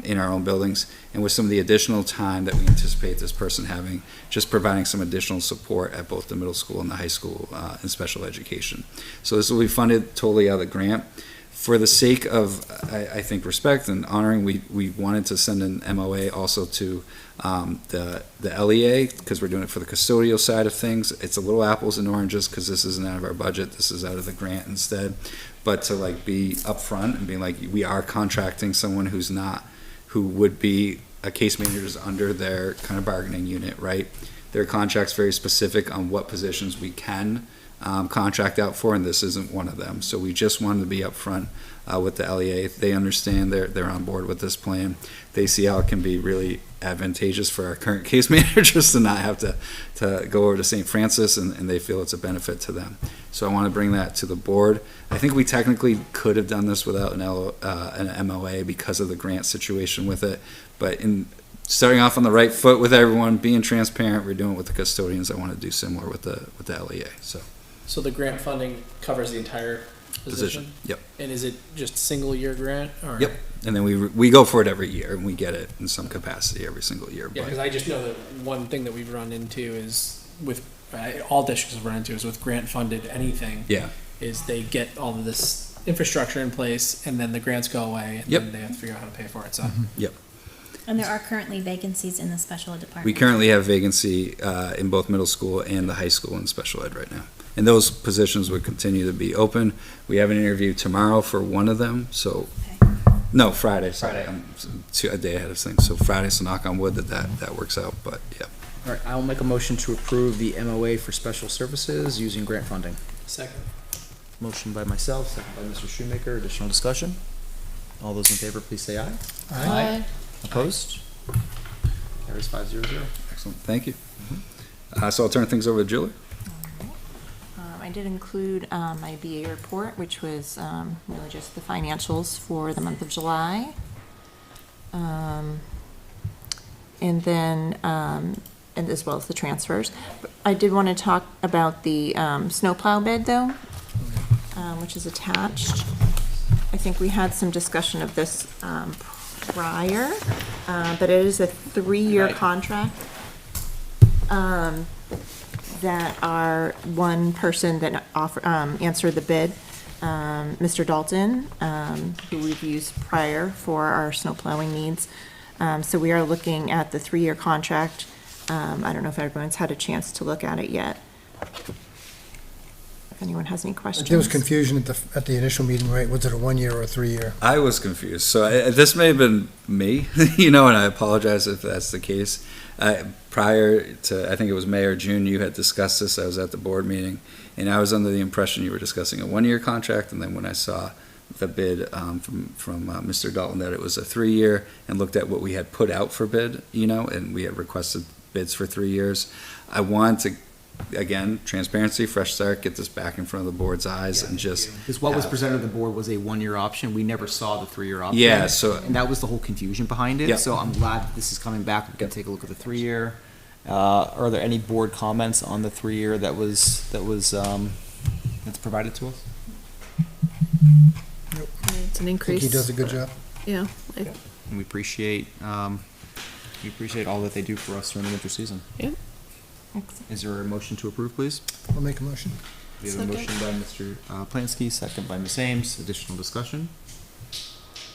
in our own buildings. And with some of the additional time that we anticipate this person having, just providing some additional support at both the middle school and the high school in special education. So this will be funded totally out of the grant. For the sake of, I think, respect and honoring, we wanted to send an MOA also to the LEA, because we're doing it for the custodial side of things. It's a little apples and oranges, because this isn't out of our budget, this is out of the grant instead. But to like be upfront and be like, we are contracting someone who would be a case manager under their kind of bargaining unit, right? Their contract's very specific on what positions we can contract out for, and this isn't one of them. So we just wanted to be upfront with the LEA. They understand, they're on board with this plan. They see how it can be really advantageous for our current case managers to not have to go over to St. Francis, and they feel it's a benefit to them. So I want to bring that to the board. I think we technically could have done this without an MOA because of the grant situation with it, but in starting off on the right foot with everyone, being transparent, we're doing it with the custodians. I want to do similar with the LEA. So the grant funding covers the entire position? Yep. And is it just a single year grant? Or? Yep. And then we go for it every year, and we get it in some capacity every single year. Yeah, because I just know that one thing that we've run into is with all districts have run into is with grant funded anything. Yeah. Is they get all of this infrastructure in place, and then the grants go away, and then they have to figure out how to pay for it. So. Yep. And there are currently vacancies in the special ed department. We currently have vacancy in both middle school and the high school in special ed right now. And those positions would continue to be open. We have an interview tomorrow for one of them, so, no, Friday, sorry. I'm a day ahead of things. So Friday, so knock on wood that works out, but yeah. All right, I'll make a motion to approve the MOA for special services using grant funding. Second. Motion by myself, second by Mr. Shoemaker. Additional discussion? All those in favor, please say aye. Aye. Opposed? Carries 5-0. Excellent, thank you. So I'll turn things over to Julie. I did include my BA report, which was really just the financials for the month of July. And then, and as well as the transfers. I did want to talk about the snowplow bid, though, which is attached. I think we had some discussion of this prior, but it is a 3-year contract. That our one person that answered the bid, Mr. Dalton, who we've used prior for our snow plowing needs. So we are looking at the 3-year contract. I don't know if everyone's had a chance to look at it yet. If anyone has any questions. There was confusion at the initial meeting, right? Was it a 1 year or a 3 year? I was confused. So this may have been me, and I apologize if that's the case. Prior to, I think it was May or June, you had discussed this. I was at the board meeting, and I was under the impression you were discussing a 1-year contract. And then when I saw the bid from Mr. Dalton that it was a 3-year, and looked at what we had put out for bid, and we had requested bids for 3 years, I want to, again, transparency, fresh start, get this back in front of the board's eyes, and just Because what was presented to the board was a 1-year option. We never saw the 3-year option. Yeah, so and that was the whole confusion behind it. Yep. So I'm glad that this is coming back. We can take a look at the 3-year. Are there any board comments on the 3-year that's provided to us? It's an I think increase. he does a good job. Yeah. And we appreciate all that they do for us during the winter season. Yeah. Is there a motion to approve, please? I'll make a motion. We have a motion by Mr. Plansky, second by Ms. Ames. Additional discussion?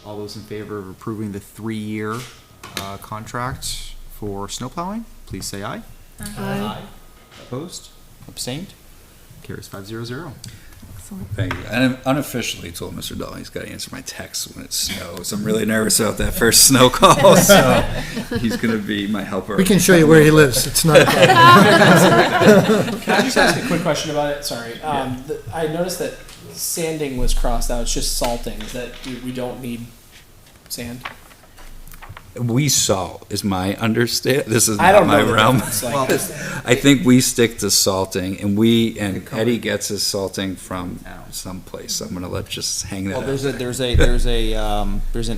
All those in favor of approving the 3-year contract for snow plowing, please say aye. Aye. Opposed? Abstained? Carries 5-0. Thank you. And I unofficially told Mr. Dahl he's got to answer my texts when it snows. I'm really nervous about that first snow call, so he's going to be my helper. We can show you where he lives. It's not a problem. Can I just ask a quick question about it? Sorry. I noticed that sanding was crossed out. It's just salting. Is that we don't need sand? We salt is my understand. This is I not don't my know the realm. difference, like- I think we stick to salting, and Eddie gets his salting from someplace. I'm gonna just hang that. Well, there's out an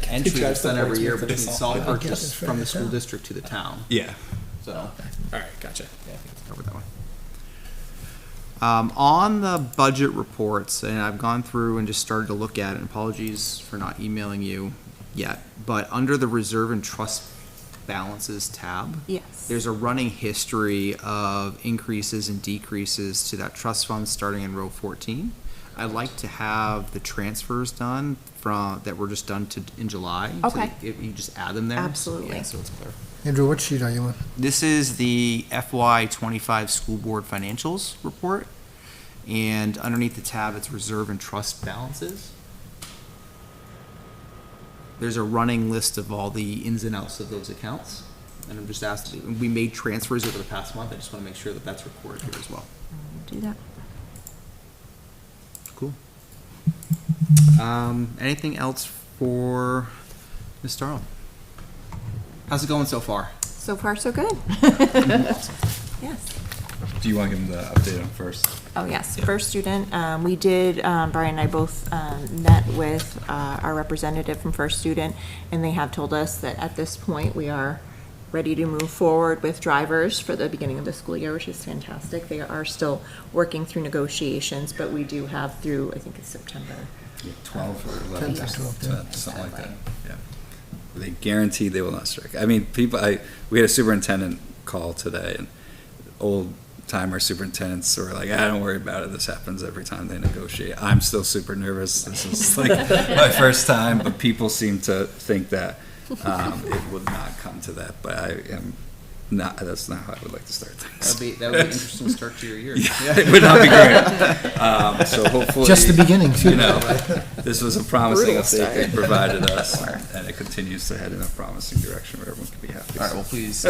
entry guys that's done still every year points between to the salt salt? purchase from the school district to the town. Yeah. So, All right, gotcha. yeah, I think it's covered that one. On the budget reports, and I've gone through and just started to look at it, and apologies for not emailing you yet, but under the reserve and trust balances tab, Yes. there's a running history of increases and decreases to that trust fund starting in row 14. I'd like to have the transfers done that were just done in July. Okay. So you just add them there. Absolutely. Yeah, so it's clear. Andrew, what sheet are you on? This is the FY25 school board financials report, and underneath the tab, it's reserve and trust balances. There's a running list of all the ins and outs of those accounts, and I'm just asking, we made transfers over the past month, I just want to make sure that that's recorded here as well. Do that. Cool. Anything else for Ms. Starling? How's it going so far? So far, so good. Yes. Do you want to give him the update on first? Oh, yes. First student, we did, Brian and I both met with our representative from First Student, and they have told us that at this point, we are ready to move forward with drivers for the beginning of the school year, which is fantastic. They are still working through negotiations, but we do have through, I think it's September. 12 or 11, 10 to 12, yeah. something like that. Yeah. They guarantee they will not strike. I mean, we had a superintendent call today, and old timer superintendents were like, don't worry about it. This happens every time they negotiate. I'm still super nervous. This is like my first time, but people seem to think that it would not come to that. But I am not. That's not how I would like to start things. That would be an interesting start to your year. Yeah, it would not be great. So hopefully, Just the beginning, too. You know, this was a promising Brutal update they provided us, and it continues to head in a promising direction where everyone can be happy. All right, well, please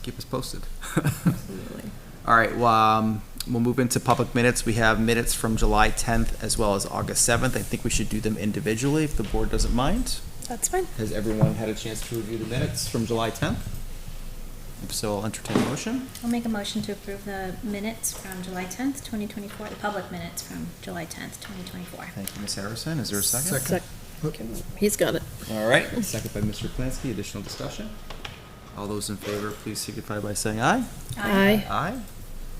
keep us posted. Absolutely. All right, well, we'll move into public minutes. We have minutes from July 10th as well as August 7th. I think we should do them individually if the board doesn't mind. That's fine. Has everyone had a chance to review the minutes from July 10th? If so, I'll entertain a motion. I'll make a motion to approve the minutes from July 10th, 2024, the public minutes from July 10th, 2024. Thank you, Ms. Harrison. Is there a second? He's got it. All right, second by Mr. Plansky. Additional discussion? All those in favor, please signify by saying aye. Aye. Aye.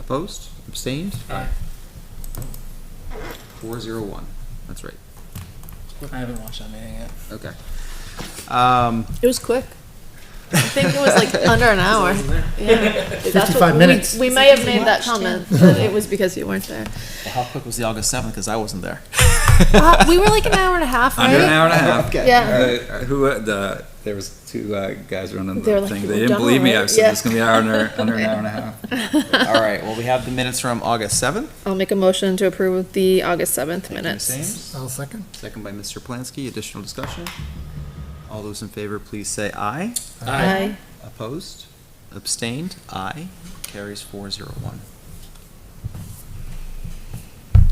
Opposed? Abstained? Aye. 401. That's right. I haven't watched that meeting yet. Okay. It was quick. I think it was like under an hour. Yeah. 55 minutes. We may have made that comment, but it was because you weren't there. Well, how quick was the August 7th? Because I wasn't there. We were like an hour and a half, right? Under an hour and a half. Yeah. There was two guys running They were the like, thing. "We've They didn't done believe me. it." I said Yeah. it's gonna be under an hour and a half. All right, well, we have the minutes from August 7th. I'll make a motion to approve the August 7th Ms. minutes. Ames. I'll second. Second by Mr. Plansky. Additional discussion? All those in favor, please say aye. Aye. Opposed? Abstained? Aye. Carries 401.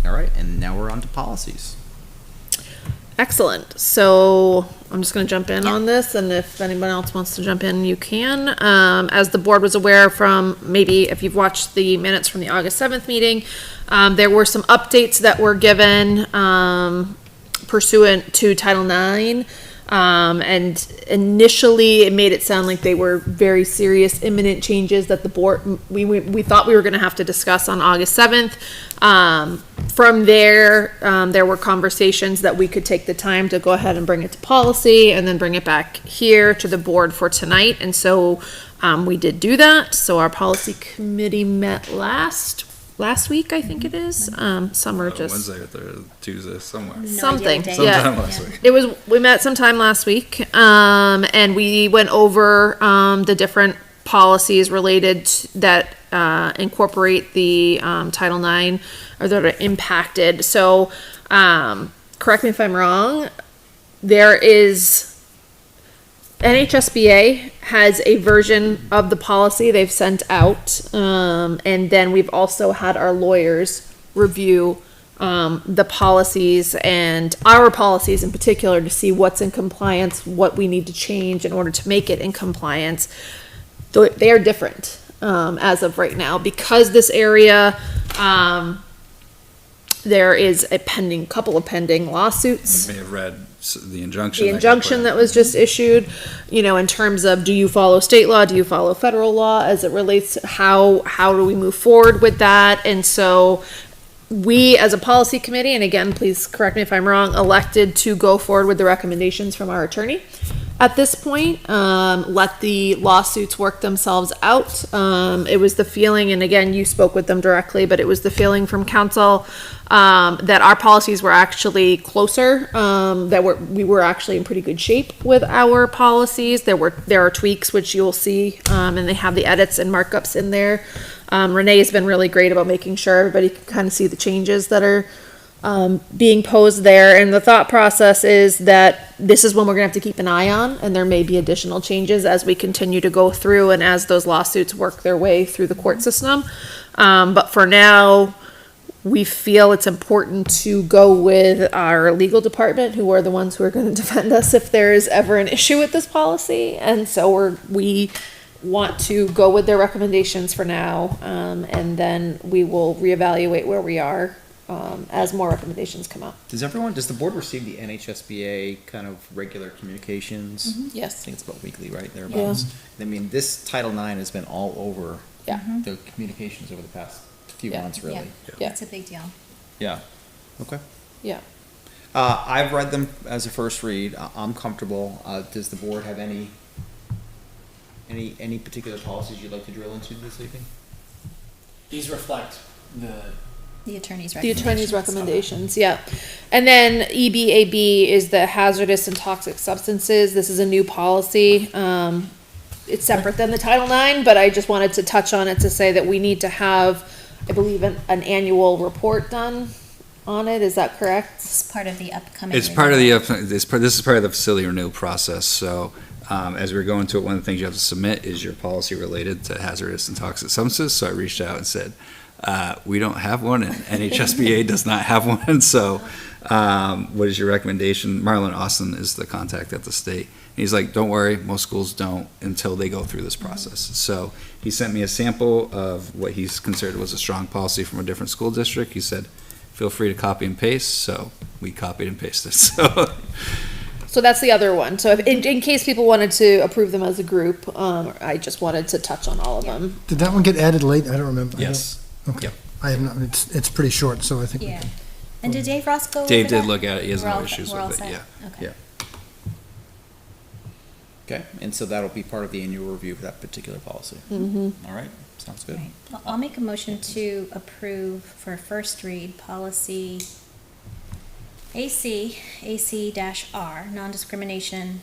All right, and now we're on to policies. Excellent. So I'm just going to jump in on this, and if anyone else wants to jump in, you can. As the board was aware from, maybe if you've watched the minutes from the August 7th meeting, there were some updates that were given pursuant to Title IX. And initially, it made it sound like they were very serious, imminent changes that the board, we thought we were going to have to discuss on August 7th. From there, there were conversations that we could take the time to go ahead and bring it to policy and then bring it back here to the board for tonight. And so we did do that. So our policy committee met last week, I think it is. Some are just Wednesday or Tuesday, somewhere. something. idea what day. Yeah. Sometime last week. It was, we met sometime last week, and we went over, the different policies related that incorporate the Title IX or that are impacted. So, correct me if I'm wrong, there is NHSBA has a version of the policy they've sent out, and then we've also had our lawyers review the policies and our policies in particular to see what's in compliance, what we need to change in order to make it in compliance. They are different as of right now because this area. There is a couple of pending lawsuits. You may have read the injunction. The injunction that was just issued, in terms of, do you follow state law? Do you follow federal law as it relates to how do we move forward with that? And so we, as a policy committee, and again, please correct me if I'm wrong, elected to go forward with the recommendations from our attorney at this point. Let the lawsuits work themselves out. It was the feeling, and again, you spoke with them directly, but it was the feeling from council that our policies were actually closer, we were actually in pretty good shape with our policies. There are tweaks, which you'll see, and they have the edits and markups in there. Renee has been really great about making sure everybody can kind of see the changes that are being posed there. And the thought process is that this is one we're gonna have to keep an eye on, and there may be additional changes as we continue to go through and as those lawsuits work their way through the court system. But for now, we feel it's important to go with our legal department, who are the ones who are going to defend us if there is ever an issue with this policy. And so we want to go with their recommendations for now, and then we will reevaluate where we are as more recommendations come up. Does the board receive the NHSBA kind of regular communications? Yes. I think it's about weekly, right, thereabouts? I mean, this Title IX has been all over the communications over the past few months, really. Yeah, it's a big deal. Yeah, okay. Yeah. I've read them as a first read. I'm comfortable. Does the board have any particular policies you'd like to drill into this evening? These reflect The attorney's recommendations, yeah. And then EBAB is the hazardous and toxic substances. This is a new policy. It's separate than the Title IX, but I just wanted to touch on it to say that we need to have, I believe, an annual report done on it. Is that correct? It's part of the upcoming. This is part of the facility renewal process. So as we're going to it, one of the things you have to submit is your policy related to hazardous and toxic substances. So I reached out and said, we don't have one, and NHSBA does not have one. So what is your recommendation? Marlon Austin is the contact at the state. He's like, don't worry, most schools don't until they go through this process. So he sent me a sample of what he's considered was a strong policy from a different school district. He said, feel free to copy and paste. So we copied and pasted. So that's the other one. So if, in case people wanted to approve them as a group, I just wanted to touch on all of them. Did that one get added late? I don't remember. Yes. Okay. Yep. I have not, it's pretty short, so I think. Yeah. And did Dave Ross go over Dave did that? look at it. He has We're no all- issues we're all with it. set? Yeah. Okay. Yeah. Okay, and so that'll be part of the annual review for that particular policy. All right, sounds good. Right. Well, I'll make a motion to approve for first read policy AC-R, non-discrimination,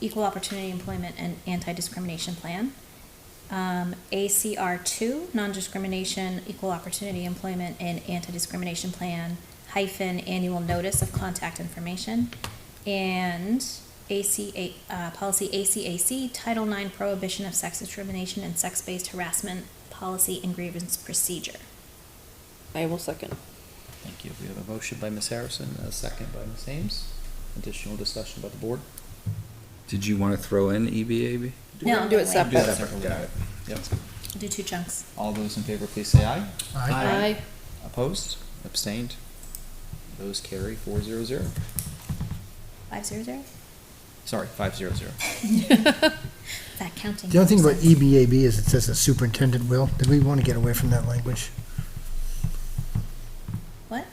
equal opportunity employment and anti-discrimination plan. ACR2, non-discrimination, equal opportunity employment and anti-discrimination plan, hyphen annual notice of contact information. And policy ACAC, Title IX, prohibition of sex discrimination and sex-based harassment policy and grievance procedure. I will second. Thank you. We have a motion by Ms. Harrison, a second by Ms. Ames. Additional discussion about the board? Did you want to throw in EBAB? No, do it wait. separate. Do that separately. Got it. Yep. We'll do two chunks. All those in favor, please say aye. Aye. Opposed? Abstained? Those carry 400. 500? Sorry, 500. That counting. The only thing about process. EBAB is it says the superintendent will. Did we want to get away from that language? What?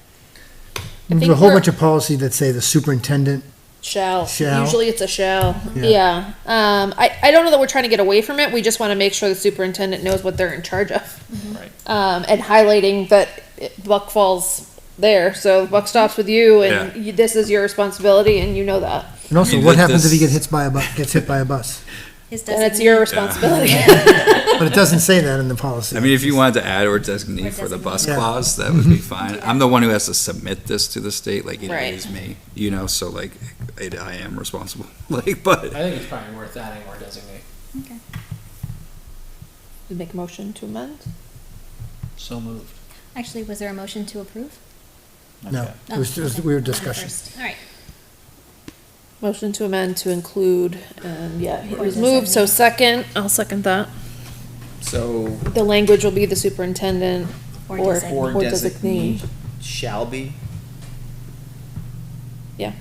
There's think a whole we're- bunch of policy that say the superintendent. Shall. Shall. Usually it's a shall. Yeah. Yeah. I don't know that we're trying to get away from it. We just want to make sure the superintendent knows what they're in charge of. Right. And highlighting that buck falls there. So the buck stops with you, and this is your responsibility, and you know that. And also, I mean, what that happens if he this- gets hit by a bus? His His Then it's designee. your responsibility. But it doesn't say that in the policy. I mean, if you wanted to add or designate for the bus Yeah. clause, that would be fine. I'm the one who has to submit this to the state, like it Right. is me, so like I am responsible. Like, but I think it's probably worth adding or designate. Okay. Make a motion to amend? So moved. Actually, was there a motion to approve? No, Okay. it was just, we were discussion. First. All right. Motion to amend to include, it Or was moved, so designate. second, I'll second that. So, The language will be the superintendent Or or designate. or designee. designee shall be, Yeah,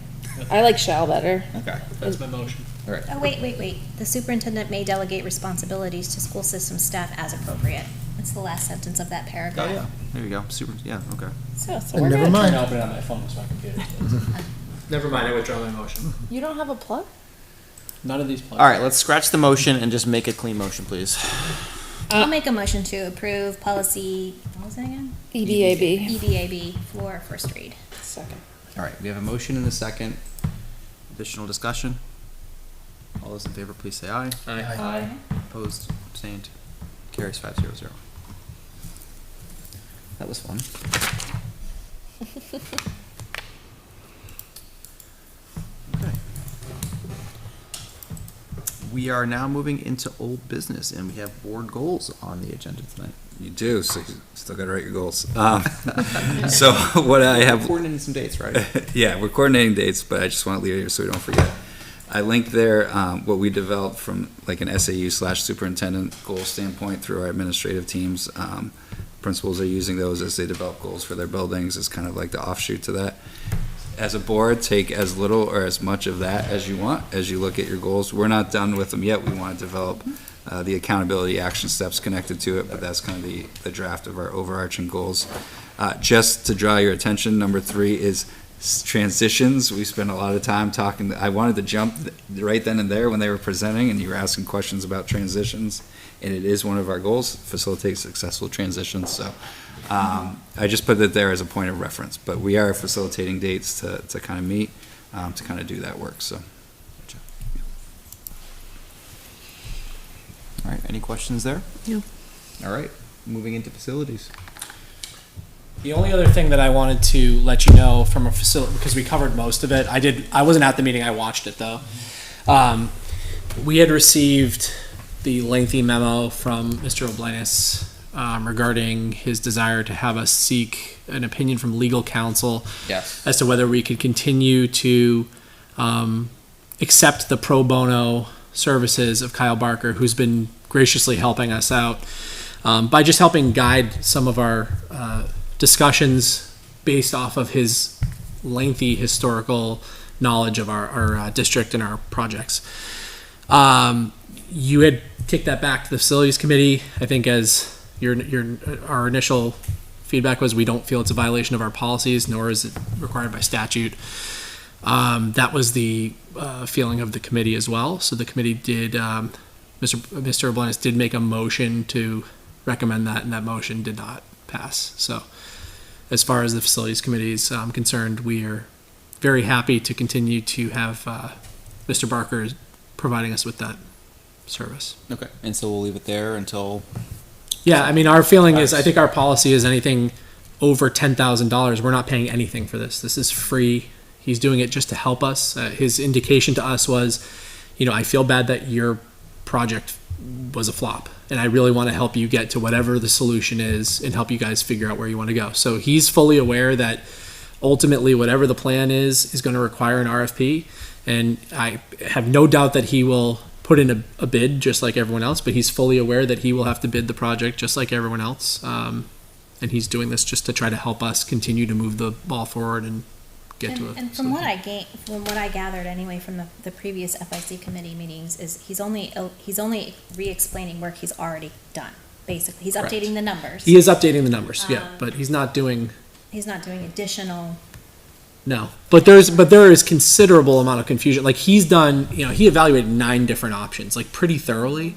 I like shall better. okay. That's my motion. Oh, wait. The superintendent may delegate responsibilities to school system staff as appropriate. That's the last sentence of that Oh, paragraph. yeah, there you go, super, yeah, okay. So And we're never good. mind. Trying to open it on my phone so my computer. Never mind, I withdraw my motion. You don't have a plug? None of these plugs. All right, let's scratch the motion and just make a clean motion, please. I'll make a motion to approve policy, what was that again? EBAB. EBAB for first read. Second. All right, we have a motion and a second. Additional discussion? All those in favor, please say aye. Aye. Opposed, abstained, carries 500. That was fun. Okay. We are now moving into old business, and we have board goals on the agenda tonight. you do, so you still gotta write your goals. So what I have. Coordinating some dates, right? Yeah, we're coordinating dates, but I just want to leave it here so we don't forget. I linked there what we developed from like an SAU/superintendent goal standpoint through our administrative teams. Principals are using those as they develop goals for their buildings. It's kind of like the offshoot to that. As a board, take as little or as much of that as you want as you look at your goals. We're not done with them yet. We want to develop the accountability action steps connected to it, but that's kind of the draft of our overarching goals. Just to draw your attention, number 3 is transitions. We spent a lot of time talking. I wanted to jump right then and there when they were presenting and you were asking questions about transitions, and it is one of our goals, facilitate successful transitions. So I just put it there as a point of reference, but we are facilitating dates to kind of meet, to kind of do that work. So. All right, any questions there? No. All right, moving into facilities. The only other thing that I wanted to let you know from a facility, because we covered most of it, I wasn't at the meeting, I watched it though. We had received the lengthy memo from Mr. Oblanis regarding his desire to have us seek an opinion from legal counsel Yes. as to whether we could continue to accept the pro bono services of Kyle Barker, who's been graciously helping us out by just helping guide some of our discussions based off of his lengthy historical knowledge of our district and our projects. You had kicked that back to the facilities committee. I think as our initial feedback was, we don't feel it's a violation of our policies, nor is it required by statute. That was the feeling of the committee as well. So the committee did, Mr. Oblanis did make a motion to recommend that, and that motion did not pass. So as far as the facilities committee is concerned, we are very happy to continue to have Mr. Barker providing us with that service. Okay, and so we'll leave it there until. Yeah, I mean, our feeling is, I think our policy is anything over $10,000, we're not paying anything for this. This is free. He's doing it just to help us. His indication to us was, I feel bad that your project was a flop, and I really want to help you get to whatever the solution is and help you guys figure out where you want to go. So he's fully aware that ultimately whatever the plan is going to require an RFP, and I have no doubt that he will put in a bid just like everyone else, but he's fully aware that he will have to bid the project just like everyone else. And he's doing this just to try to help us continue to move the ball forward and get to it. And from what I gathered anyway from the previous FIC committee meetings is he's only re-explaining work he's already done. Basically, he's updating the numbers. He is updating the numbers, yeah, but he's not doing. He's not doing additional. No, but there is considerable amount of confusion. Like he's done, he evaluated 9 different options, like pretty thoroughly,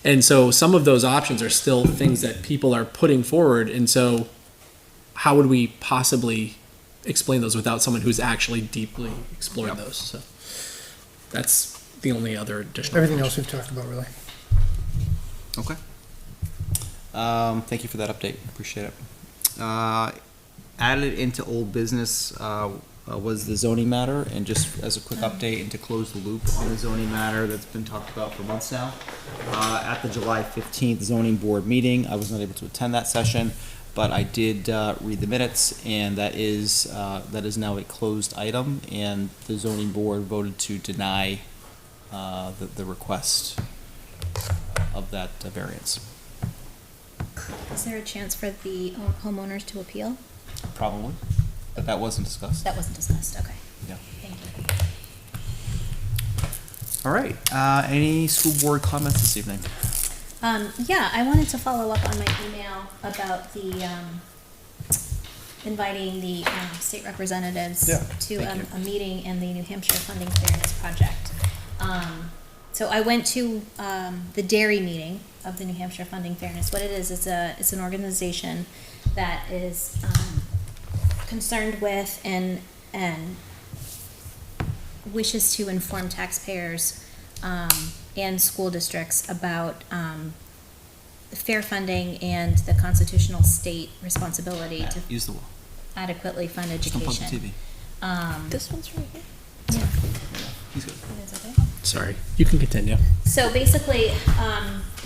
and so some of those options are still things that people are putting forward. And so, how would we possibly explain those without someone who's actually deeply explored those? So that's the only other additional. Everything else we've talked about, really. Okay. Thank you for that update. Appreciate it. Added into old business was the zoning matter, and just as a quick update and to close the loop on the zoning matter that's been talked about for months now. At the July 15th zoning board meeting, I was not able to attend that session, but I did read the minutes, and that is now a closed item, and the zoning board voted to deny the request of that variance. Is there a chance for the homeowners to appeal? Probably, but that wasn't discussed. That wasn't discussed, okay. Yeah. Thank you. All right, any school board comments this evening? Yeah, I wanted to follow up on my email about the, inviting the state representatives to a meeting in the New Hampshire Funding Fairness Project. So I went to the dairy meeting of the New Hampshire Funding Fairness. What it is, it's an organization that is concerned with and wishes to inform taxpayers and school districts about fair funding and the constitutional state responsibility to Use the wall. adequately fund Just don't education. plug the TV. This one's right here. Yeah. He's good. It is okay. Sorry, you can continue. So basically,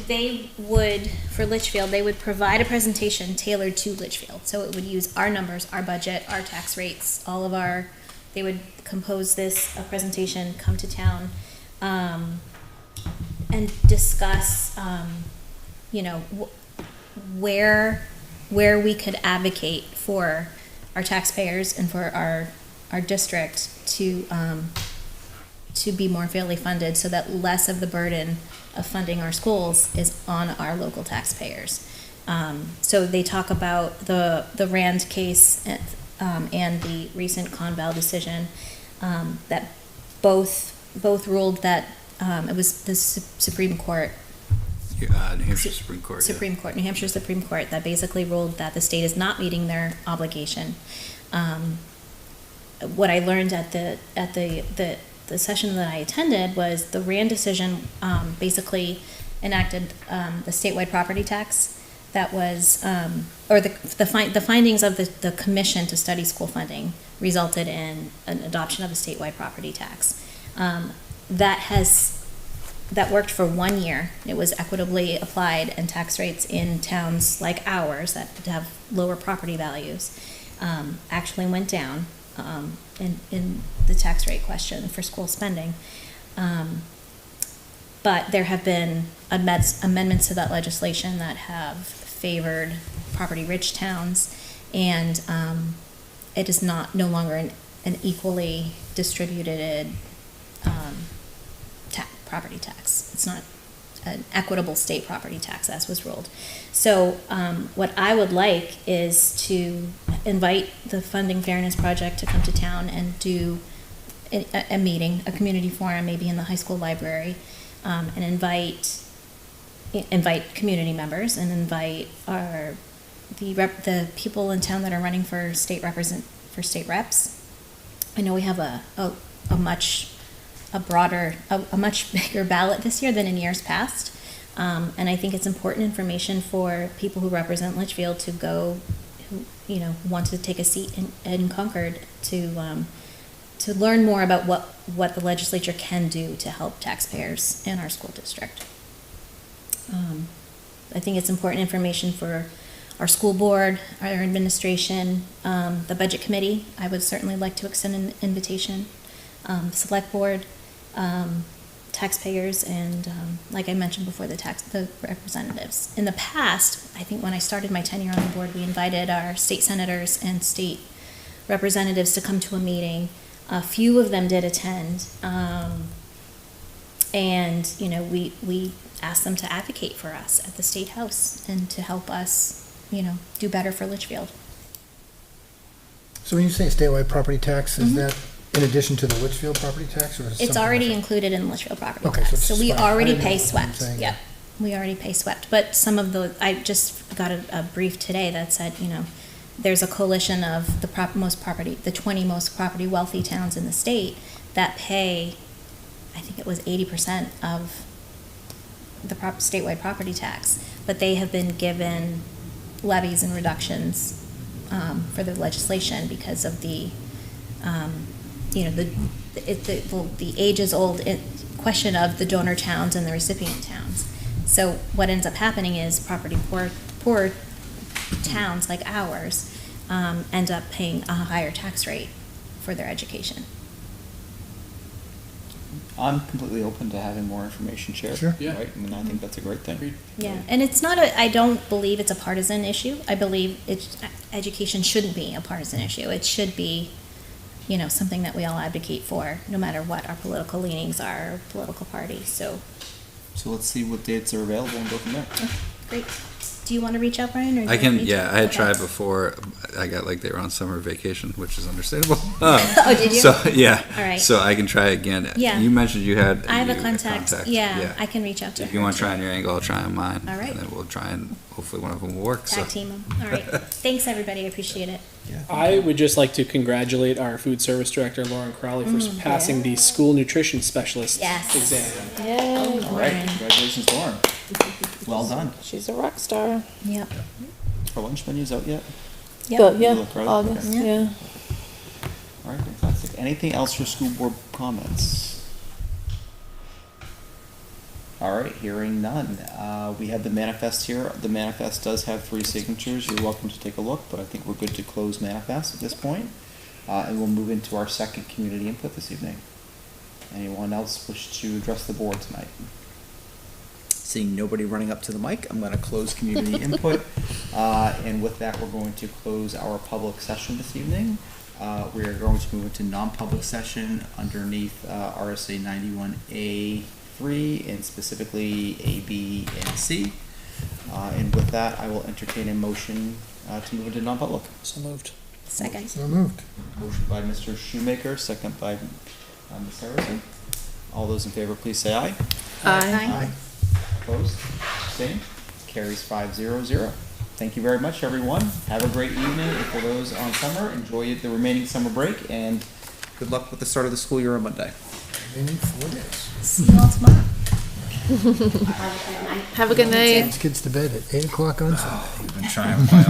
they would, for Litchfield, they would provide a presentation tailored to Litchfield. So it would use our numbers, our budget, our tax rates, all of our, they would compose a presentation, come to town, and discuss, where we could advocate for our taxpayers and for our district to be more fairly funded, so that less of the burden of funding our schools is on our local taxpayers. So they talk about the Rand case and the recent Conval decision that both ruled that it was the Supreme Court. New Hampshire Supreme Court. New Hampshire Supreme Court that basically ruled that the state is not meeting their obligation. What I learned at the session that I attended was the Rand decision basically enacted the statewide property tax that was, or the findings of the commission to study school funding resulted in an adoption of a statewide property tax. That worked for 1 year. It was equitably applied, and tax rates in towns like ours that have lower property values actually went down in the tax rate question for school spending. But there have been amendments to that legislation that have favored property-rich towns, and it is no longer an equally distributed property tax. It's not an equitable state property tax, as was ruled. So what I would like is to invite the Funding Fairness Project to come to town and do a meeting, a community forum, maybe in the high school library, and invite community members and invite the people in town that are running for state reps. I know we have a much bigger ballot this year than in years past. And I think it's important information for people who represent Litchfield to go, who want to take a seat in Concord to learn more about what the legislature can do to help taxpayers in our school district. I think it's important information for our school board, our administration, the budget committee. I would certainly like to extend an invitation. Select board, taxpayers, and like I mentioned before, the representatives. In the past, I think when I started my tenure on the board, we invited our state senators and state representatives to come to a meeting. A few of them did attend, and we asked them to advocate for us at the State House and to help us, do better for Litchfield. So when you say statewide property tax, is that in addition to the Litchfield property tax, or is it It's something already different? included in Litchfield property Okay, tax. so it's So we swept. already I didn't pay know what I'm swept. saying. Yep, we already pay swept. But some of I just got a brief today that said, there's a coalition of the 20 most property wealthy towns in the state that pay I think it was 80% of the statewide property tax, but they have been given levies and reductions for the legislation because of the, the ages-old question of the donor towns and the recipient towns. So what ends up happening is property poor towns like ours end up paying a higher tax rate for their education. I'm completely open to having more information shared. Sure. Yeah. Right? I mean, I think that's a great thing. Yeah, and it's not I don't believe it's a partisan issue. I believe education shouldn't be a partisan issue. It should be, something that we all advocate for, no matter what our political leanings are, or political parties, so. So let's see what dates are available and go from there. Okay, great. Do you want to reach out, Brian, or? do I you can, want me to? yeah, I had Okay. tried before. I got like they were on summer vacation, which is understandable. Oh, did you? So, yeah. All right. So I can try again. Yeah. You mentioned you had. I have a contact, yeah, I can reach out to her. If you want to too. try on your angle, I'll try on mine. All right. And then we'll try and hopefully one of them will work. Tag So. team them. All right. Thanks, everybody. I appreciate it. I would just like to congratulate our food service director, Lauren Crowley, for passing the school nutrition specialist Yes. exam. Yay. All right, congratulations, Lauren. Well done. She's a rock star. Yep. Our lunch menu's out yet? But yeah, You look right. August, Okay. yeah. All right, fantastic. Anything else for school board comments? All right, hearing none. We have the manifest here. The manifest does have 3 signatures. You're welcome to take a look, but I think we're good to close manifest at this point. And we'll move into our second community input this evening. Anyone else wish to address the board tonight? Seeing nobody running up to the mic, I'm going to close community input. And with that, we're going to close our public session this evening. We are going to move into non-public session underneath RSA 91A3 and specifically A, B, and C. And with that, I will entertain a motion to move into non-public. So moved. Second. So moved. Motion by Mr. Shoemaker, second by Ms. Harrison. All those in favor, please say aye. Aye. Opposed? Abstained? Carries 5-0-0. Thank you very much, everyone. Have a great evening. And for those on summer, enjoy the remaining summer break, and good luck with the start of the school year on Monday. Maybe 4 days. See you all tomorrow. Have a good night. These kids to bed at 8 o'clock on Sunday. I've been trying with my own.